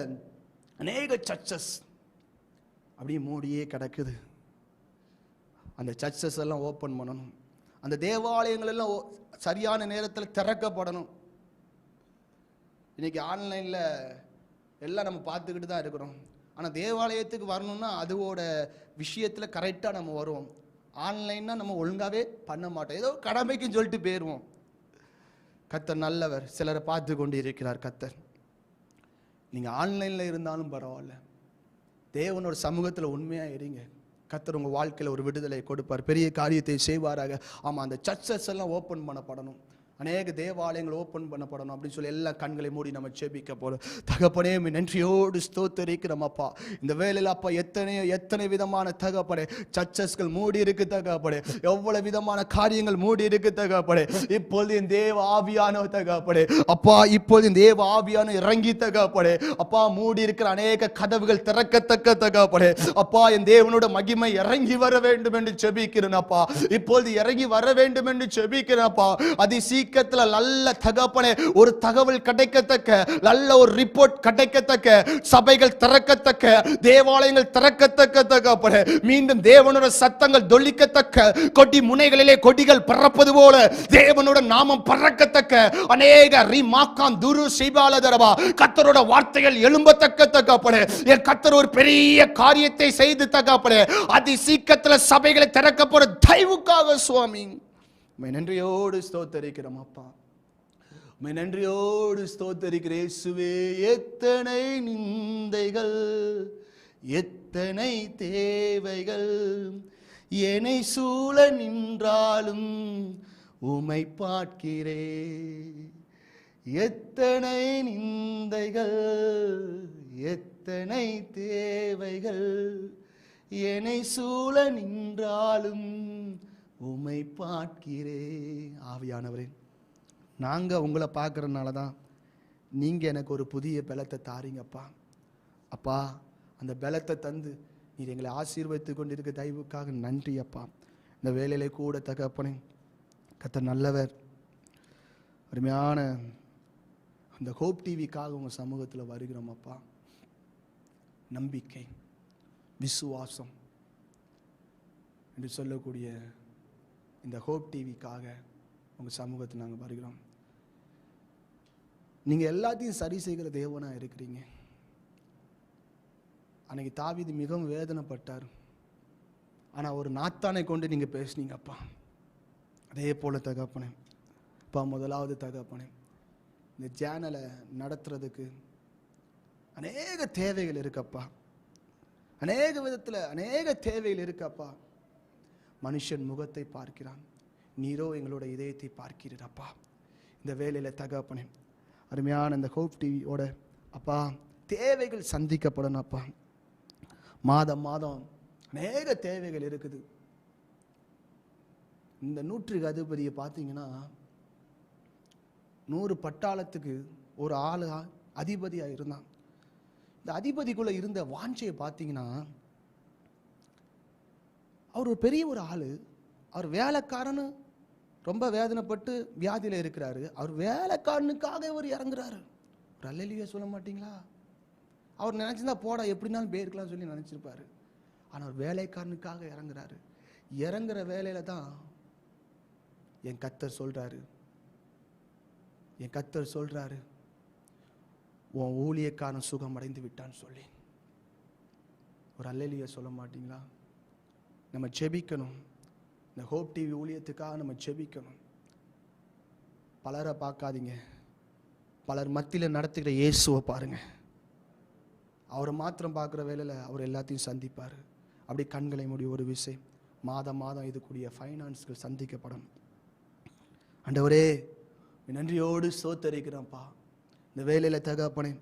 அநேக சர்ச்சஸ் அப்படியே மூடியே கிடக்குது. அந்த சர்ச்சஸ் எல்லாம் ஓப்பன் பண்ணணும். அந்த தேவாலயங்கள் எல்லாம் சரியான நேரத்தில் திறக்கப்படணும். இன்னைக்கு ஆன்லைன்ல எல்லாம் நம்ம பார்த்துக்கிட்டு தான் இருக்கிறோம். ஆனால் தேவாலயத்துக்கு வரணும்னா அதோட விஷயத்தில் கரெக்டாக நம்ம வருவோம். ஆன்லைன்னா நம்ம ஒழுங்காகவே பண்ண மாட்டோம், ஏதோ கடமைக்குன்னு சொல்லிட்டு போயிடுவோம். கர்த்தர் நல்லவர், சிலரை பார்த்து கொண்டு இருக்கிறார் கர்த்தர். நீங்கள் ஆன்லைனில் இருந்தாலும் பரவாயில்ல, தேவனோட சமூகத்தில் உண்மையாக இருங்க. கர்த்தர் உங்கள் வாழ்க்கையில் ஒரு விடுதலை கொடுப்பார், பெரிய காரியத்தை செய்வாராக. ஆமாம், அந்த சர்ச்சஸ் எல்லாம் ஓப்பன் பண்ணப்படணும், அநேக தேவாலயங்கள் ஓப்பன் பண்ணப்படணும் அப்படின்னு சொல்லி எல்லா கண்களை மூடி நம்ம ஜெபிக்க போறோம். தகப்பனே, நன்றியோடு ஸ்தோத்திரிக்கிறோம் அப்பா. இந்த வேளையில் அப்பா எத்தனை விதமான தகப்பனே சர்ச்சஸ்கள் மூடி இருக்கு தகப்பனே, எவ்வளவு விதமான காரியங்கள் மூடி இருக்கு தகப்பனே. இப்பொழுது என் தேவ ஆவியான தகப்பனே அப்பா, இப்பொழுது என் தேவ ஆவியான இறங்கி தகப்பனே அப்பா, மூடி இருக்கிற அநேக கதவுகள் திறக்கத்தக்க தகப்பனே அப்பா, என் தேவனோட மகிமை இறங்கி வர வேண்டும் என்று ஜெபிக்கிறேன் அப்பா. இப்பொழுது இறங்கி வர வேண்டும் என்று ஜெபிக்கிறேன் அப்பா. அது நல்ல தகப்பனே ஒரு தகவல் கிடைக்கத்தக்க, நல்ல ஒரு ரிப்போர்ட் கிடைக்கத்தக்க, சபைகள் திறக்கத்தக்க, தேவாலயங்கள் திறக்கத்தக்க தகப்பனே, மீண்டும் தேவனோட சத்தங்கள் தொல்லிக்கத்தக்க, கொடி முனைகளிலே கொடிகள் பறப்பது போல தேவனோட நாமம் பறக்கத்தக்க, அநேக ரிமாக்கான் துரு சிபாலதரவா கர்த்தரோட வார்த்தைகள் எழும்பத்தக்க தகப்பனே, என் கர்த்தர் ஒரு பெரிய காரியத்தை செய்து தகப்பனே, அதி சீக்கிரத்தில் சபைகளை திறக்க போற தயவுக்காக சுவாமி நன்றியோடு ஸ்தோத்தரிக்கிறோம் அப்பா. நன்றியோடு ஸ்தோத்தரிக்கிறேன் இயேசுவே. எத்தனை நிந்தைகள், எத்தனை தேவைகள் என்னை சூழ நின்றாலும் உம்மை பார்க்கிறேன். எத்தனை நிந்தைகள், எத்தனை தேவைகள் என்னை சூழ நின்றாலும் உம்மை பார்க்கிறேன். ஆவியானவரே, நாங்கள் உங்களை பார்க்கறதுனால தான் நீங்கள் எனக்கு ஒரு புதிய பலத்தை தாரீங்கப்பா. அப்பா, அந்த பலத்தை தந்து நீர் எங்களை ஆசீர்வதித்து கொண்டிருக்க தயவுக்காக நன்றி அப்பா. இந்த வேலையிலே கூட தகப்பனே, கர்த்தர் நல்லவர். அருமையான அந்த ஹோப் டிவிக்காக உங்கள் சமூகத்தில் வருகிறோம் அப்பா. நம்பிக்கை, விசுவாசம் என்று சொல்லக்கூடிய இந்த ஹோப் டிவிக்காக உங்கள் சமூகத்தில் நாங்கள் வருகிறோம். நீங்கள் எல்லாத்தையும் சரி செய்கிற தேவனாக இருக்கிறீங்க. அன்னைக்கு தாவீது மிகவும் வேதனைப்பட்டார். ஆனால் ஒரு நாத்தானை கொண்டு நீங்கள் பேசுனீங்கப்பா. அதே போல் தகப்பனே, அப்பா, முதலாவது தகப்பனே, இந்த சேனலை நடத்துறதுக்கு அநேக தேவைகள் இருக்கப்பா. அநேக விதத்தில் அநேக தேவைகள் இருக்கப்பா. மனுஷன் முகத்தை பார்க்கிறான், நீரோ எங்களோட இதயத்தை பார்க்கிறப்பா. இந்த வேலையில் தகப்பனே, அருமையான இந்த ஹோப் டிவியோட அப்பா தேவைகள் சந்திக்கப்படணும் அப்பா. மாதம் மாதம் அநேக தேவைகள் இருக்குது. இந்த 100 அதிபதியை பார்த்தீங்கன்னா 100 பட்டாளத்துக்கு ஒரு ஆள் அதிபதியாக இருந்தான். இந்த அதிபதிக்குள்ளே இருந்த வாஞ்சையை பார்த்தீங்கன்னா, அவர் ஒரு பெரிய ஒரு ஆள். அவர் வேலைக்காரனு ரொம்ப வேதனைப்பட்டு வியாதியில் இருக்கிறாரு. அவர் வேலைக்காரனுக்காக அவர் இறங்குறாரு. ஒரு அல்லேலூயா சொல்ல மாட்டீங்களா? அவர் நினச்சிருந்தா போடா எப்படினாலும் போயிருக்கலாம் சொல்லி நினச்சிருப்பாரு. ஆனால் அவர் வேலைக்காரனுக்காக இறங்குறாரு. இறங்குற வேலையில தான் என் கர்த்தர் சொல்றாரு உன் ஊழியக்காரன் சுகம் அடைந்து விட்டான்னு சொல்லி. ஒரு அல்லேலூயா சொல்ல மாட்டீங்களா? நம்ம ஜெபிக்கணும். இந்த ஹோப் டிவி ஊழியத்துக்காக நம்ம ஜெபிக்கணும். பலரை பார்க்காதீங்க, பலர் மத்தியில் நடத்துகிற இயேசுவை பாருங்க. அவரை மாத்திரம் பார்க்குற வேலையில் அவர் எல்லாத்தையும் சந்திப்பார். அப்படி கண்களை மூடி ஒரு விஷயம், மாதம் மாதம் இதுக்குரிய ஃபைனான்ஸ்கள் சந்திக்கப்படும். ஆண்டவரே, நன்றியோடு ஸ்தோத்திரிக்கிறோம்ப்பா. இந்த வேலையில் தகப்பனே,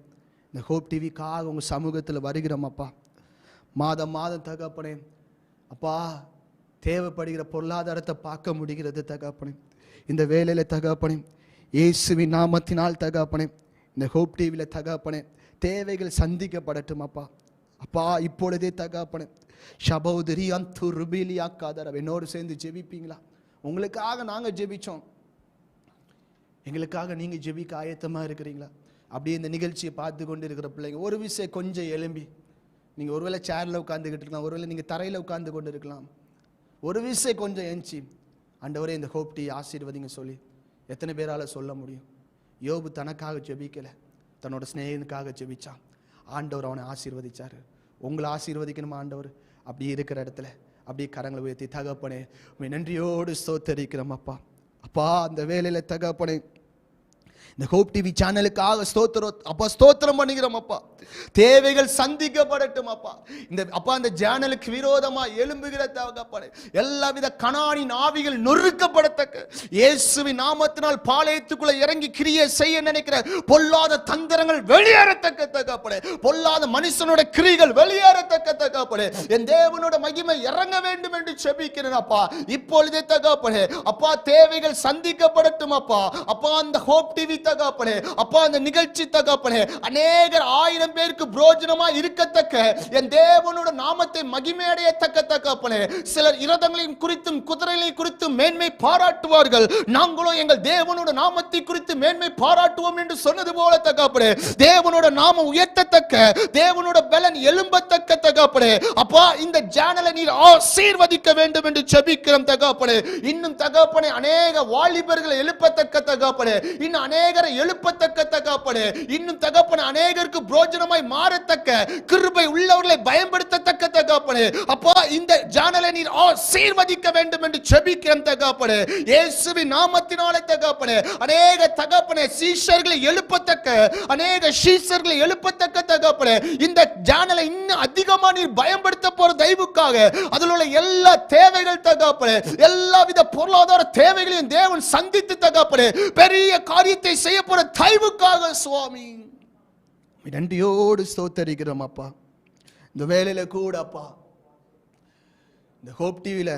இந்த ஹோப் டிவிக்காக உங்கள் சமூகத்தில் வருகிறோம்ப்பா. மாதம் மாதம் தகப்பனே அப்பா, தேவைப்படுகிற பொருளாதாரத்தை பார்க்க முடிகிறது தகப்பனே. இந்த வேலையில் தகப்பனே, இயேசுவின் நாமத்தினால் தகப்பனே, இந்த ஹோப் டிவியில் தகப்பனே தேவைகள் சந்திக்கப்படட்டும் அப்பா. அப்பா, இப்பொழுதே தகப்பனே, ஷபௌதரி அந்து ருபிலியா காதர என்னோடு சேர்ந்து ஜெபிப்பீங்களா? உங்களுக்காக நாங்கள் ஜெபிச்சோம், எங்களுக்காக நீங்கள் ஜெபிக்க ஆயத்தமாக இருக்கிறீங்களா? அப்படியே இந்த நிகழ்ச்சியை பார்த்து கொண்டு இருக்கிற பிள்ளைங்க ஒரு விஷயம் கொஞ்சம் எழும்பி, நீங்கள் ஒருவேளை சேரில் உட்காந்துக்கிட்டு இருக்கலாம், ஒருவேளை நீங்கள் தரையில் உட்காந்து கொண்டு இருக்கலாம். ஒரு விஷயம் கொஞ்சம் எஞ்சி, ஆண்டவரே இந்த ஹோப் டிவி ஆசீர்வதிங்க சொல்லி எத்தனை பேரால் சொல்ல முடியும்? யோபு தனக்காக ஜெபிக்கலை, தன்னோட ஸ்நேகனுக்காக ஜெபிச்சான். ஆண்டவர் அவனை ஆசீர்வதிச்சார். உங்களை ஆசீர்வதிக்கணுமா ஆண்டவர்? அப்படி இருக்கிற இடத்துல அப்படியே கரங்களை உயர்த்தி, தகப்பனே நன்றியோடு ஸ்தோத்திரிக்கிறோம் அப்பா. அப்பா, அந்த வேலையில் தகப்பனே இந்த ஹோப் டிவி சேனலுக்காக ஸ்தோத்திரம் பண்ணுகிறோம் அப்பா. தேவைகள் சந்திக்கப்படட்டும் அப்பா. இந்த சேனலுக்கு விரோதமா எழும்புகிற தகப்பனே எல்லாவித கனானின் ஆவிகள் நொறுக்கப்படத்தக்க இயேசுவின் நாமத்தினால் பாளையத்துக்குள்ள இறங்கி கிரியை செய்ய நினைக்கிற பொல்லாத தந்திரங்கள் வெளியேறத்தக்க தகப்பனே, பொல்லாத மனுஷனோட கிரிகள் வெளியேறத்தக்க தகப்பனே, என் தேவனோட மகிமை இறங்க வேண்டும் என்று செபிக்கிறேன் அப்பா. இப்பொழுதே தகப்பனே அப்பா, தேவைகள் சந்திக்கப்படட்டும் அப்பா. அப்பா, அந்த ஹோப் டிவி தகப்பனே அப்பா, அந்த நிகழ்ச்சி தகப்பனே அநேகர் 1000 பேருக்கு பிரயோஜனமா இருக்கத்தக்க என் தேவனோட நாமத்தை மகிமையடையத்தக்க தகப்பனே, சிலர் இரதங்களின் குறித்தும் குதிரைகளின் குறித்தும் மேன்மை பாராட்டுவார்கள், நாங்களும் எங்கள் தேவனோட நாமத்தை குறித்து மேன்மை பாராட்டுவோம் என்று சொன்னது போல தகப்பனே, தேவனோட நாமம் உயர்த்தத்தக்க, தேவனோட பலன் எழும்பத்தக்க தகப்பனே அப்பா, இந்த சேனலை நீர் ஆசீர்வதிக்க வேண்டும் என்று ஜெபிக்கிறோம் தகப்பனே. இன்னும் தகப்பனே அநேக வாலிபர்களை எழுப்பத்தக்க தகப்பனே, இன்னும் அநேகரை எழுப்பத்தக்க தகப்பனே, இன்னும் தகப்பனே அநேகருக்கு பிரோஜனமாய் மாறத்தக்க கிருபை உள்ளவர்களை பயன்படுத்தத்தக்க தகப்பனே அப்பா, இந்த சேனலை நீர் ஆசீர்வதிக்க வேண்டும் என்று ஜெபிக்கிறோம் தகப்பனே. இயேசுவின் நாமத்தினாலே தகப்பனே அநேக தகப்பனே சீஷர்களை எழுப்பத்தக்க, அநேக சீஷர்களை எழுப்பத்தக்க தகப்பனே, இந்த சேனலை இன்னும் அதிகமாக நீர் பயன்படுத்த போற தயவுக்காக அதில் உள்ள எல்லா தேவைகள் தகப்பனே, எல்லாவித பொருளாதார தேவைகளையும் தேவன் சந்தித்து தகப்பனே பெரிய காரியத்தை செய்ய போற தயவுக்காக சுவாமி நன்றியோடு ஸ்தோத்தரிக்கிறோம் அப்பா. இந்த வேலையில கூட அப்பா, இந்த ஹோப் டிவியில்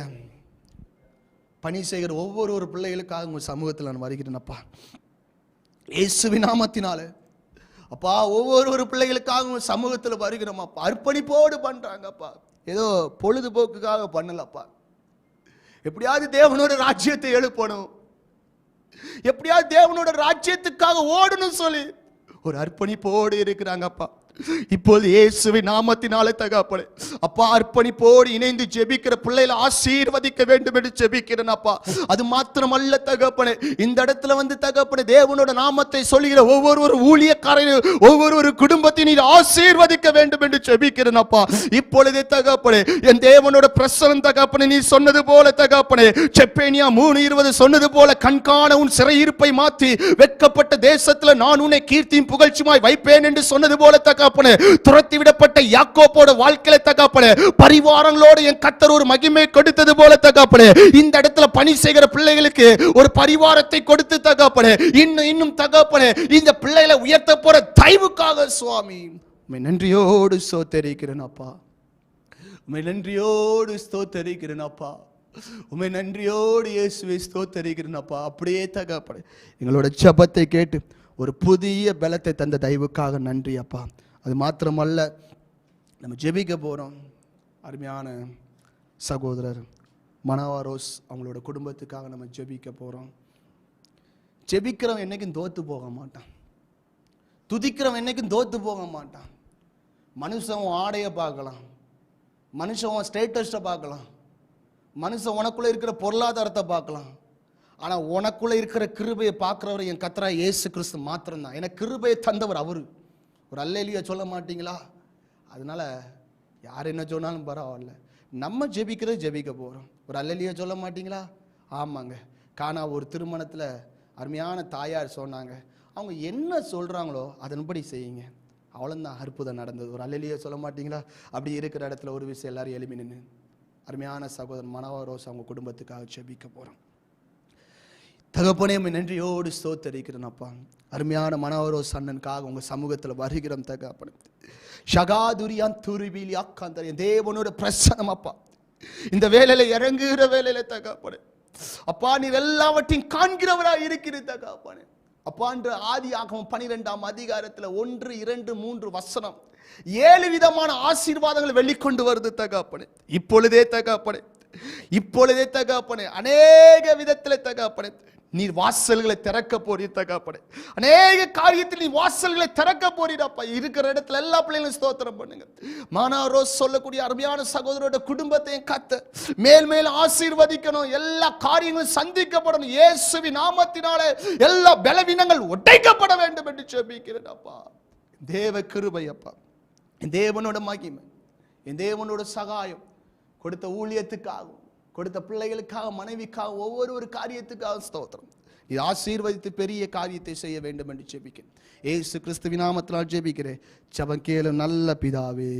பணி செய்கிற ஒவ்வொரு பிள்ளைகளுக்காக உங்கள் சமூகத்தில் நான் வருகிறேன் அப்பா. இயேசுவின் நாமத்தினால அப்பா, ஒவ்வொரு பிள்ளைகளுக்காக உங்கள் சமூகத்தில் வருகிறோம் அப்பா. அர்ப்பணிப்போடு பண்ணுறாங்கப்பா. ஏதோ பொழுதுபோக்குக்காக பண்ணலப்பா. எப்படியாவது தேவனோட ராஜ்யத்தை எழுப்பணும், எப்படியாவது தேவனோட ராஜ்யத்துக்காக ஓடணும் சொல்லி ஒரு அர்ப்பணிப்போடு இருக்கிறாங்கப்பா. இப்போது இயேசுவின் நாமத்தினாலே தகப்பனே அப்பா, அர்ப்பணிப்போடு இணைந்து ஜெபிக்கிற பிள்ளைகளை ஆசீர்வதிக்க வேண்டும் என்று ஜெபிக்கிறேன் அப்பா. அது மாத்திரமல்ல தகப்பனே, இந்த இடத்துல வந்து தகப்பனே தேவனோட நாமத்தை சொல்லுகிற ஒவ்வொரு ஊழியக்காரரையும் ஒவ்வொரு குடும்பத்தினர் ஆசீர்வதிக்க வேண்டும் என்று ஜெபிக்கிறேன் அப்பா. இப்பொழுதே தகப்பனே என் தேவனோட பிரசன்னம் தகப்பனே நீ சொன்னது போல தகப்பனே செப்பேனியா 3:20 சொன்னது போல கண்காண உன் சிறையிருப்பை மாற்றி வெட்கப்பட்ட தேசத்துல நான் உன்னை கீர்த்தியும் புகழ்ச்சியுமாய் வைப்பேன் என்று சொன்னது போல தகப்பனே துரத்தி விடப்பட்ட யாக்கோபோட வாழ்க்கையில தகப்பனே பரிவாரங்களோடு என் கர்த்தர் ஒரு மகிமை கொடுத்தது போல தகப்பனே இந்த இடத்துல பணி செய்கிற பிள்ளைகளுக்கு ஒரு பரிவாரத்தை கொடுத்து தகப்பனே இன்னும் தகப்பனே இந்த பிள்ளைகளை உயர்த்த போற தயவுக்காக சுவாமி உம்மை நன்றியோடு ஸ்தோத்திரிக்கிறேன் அப்பா. உம்மை நன்றியோடு ஸ்தோத்திரிக்கிறேன் அப்பா. உம்மை நன்றியோடு இயேசுவை ஸ்தோத்திரிக்கிறேன் அப்பா. அப்படியே தகப்பனே எங்களோட ஜெபத்தை கேட்டு ஒரு புதிய பலத்தை தந்த தயவுக்காக நன்றி அப்பா. அது மாத்திரமல்ல, நம்ம ஜெபிக்க போகிறோம். அருமையான சகோதரர் மனவாரோஸ் அவங்களோட குடும்பத்துக்காக நம்ம ஜெபிக்க போகிறோம். ஜெபிக்கிறவன் என்னைக்கும் தோத்து போக மாட்டான், துதிக்கிறவன் என்னைக்கும் தோத்து போக மாட்டான். மனுஷன் ஆடையை பார்க்கலாம், மனுஷன் ஸ்டேட்டஸை பார்க்கலாம், மனுஷன் உனக்குள்ளே இருக்கிற பொருளாதாரத்தை பார்க்கலாம். ஆனால் உனக்குள்ளே இருக்கிற கிருபையை பார்க்குறவர் என் கர்த்தரா இயேசு கிறிஸ்து மாத்திரம்தான். எனக்கு கிருபையை தந்தவர் அவரு. ஒரு அல்லேலூயா சொல்ல மாட்டீங்களா? அதனால யார் என்ன சொன்னாலும் பரவாயில்ல, நம்ம ஜெபிக்க போகிறோம். ஒரு அல்லேலூயா சொல்ல மாட்டீங்களா? ஆமாங்க. கானா ஒரு திருமணத்தில் அருமையான தாயார் சொன்னாங்க, அவங்க என்ன சொல்கிறாங்களோ அதன்படி செய்யுங்க, அவ்வளோதான் அற்புதம் நடந்தது. ஒரு அல்லேலூயா சொல்ல மாட்டீங்களா? அப்படி இருக்கிற இடத்துல ஒரு விஷயம் எல்லாரும் எழுப்பி நின்று அருமையான சகோதரன் மனவாரோஸ் அவங்க குடும்பத்துக்காக ஜெபிக்க போகிறோம். தகப்பனே உம்மை நன்றியோடு ஸ்தோத்திரிக்கிறேன் அப்பா. அருமையான மனோரோஸ் அண்ணனுக்காக உங்க சமூகத்தில் வருகிறோம் தகப்பனே. ஷகாதுரியான் துருபிலி அக்காந்தர் தேவனோட பிரசன்னம் அப்பா இந்த வேலையில இறங்குகிற வேலையில தகப்பனே அப்பா நீர் எல்லாவற்றையும் காண்கிறவராய் இருக்கிற தகப்பனே அப்பா. என்று ஆதியாகமம் 12ஆம் அதிகாரத்தில் 1, 2, 3 வசனம் 7 விதமான ஆசீர்வாதங்கள் வெளிக்கொண்டு வருது தகப்பனே. இப்பொழுதே தகப்பனே அநேக விதத்தில் தகப்பனே நீர் வாசல்களை திறக்க போறீர் தகப்பனே. அநேக காரியத்தில் நீ வாசல்களை திறக்க போறீரப்பா. இருக்கிற இடத்துல எல்லா பிள்ளைகளும் ஸ்தோத்திரம் பண்ணுங்க. மனோரோஸ் சொல்லக்கூடிய அருமையான சகோதரோட குடும்பத்தையும் கத்த மேல் ஆசீர்வதிக்கணும். எல்லா காரியங்களும் சந்திக்கப்படணும். இயேசுவின் நாமத்தினாலே எல்லா பலவீனங்கள் உடைக்கப்பட வேண்டும் என்று ஜெபிக்கிறேன் அப்பா. தேவ கிருபை அப்பா, என் தேவனோட மகிமை, என் தேவனோட சகாயம் கொடுத்த ஊழியத்துக்காகவும் கொடுத்த பிள்ளைகளுக்காக மனைவிக்காக ஒவ்வொரு காரியத்துக்காக ஸ்தோத்திரம். இது ஆசீர்வதித்து பெரிய காரியத்தை செய்ய வேண்டும் என்று ஜெபிக்கிறேன். இயேசு கிறிஸ்துவின் நாமத்தினால் ஜெபிக்கிறேன். ஜெபம் கேளும் நல்ல பிதாவே.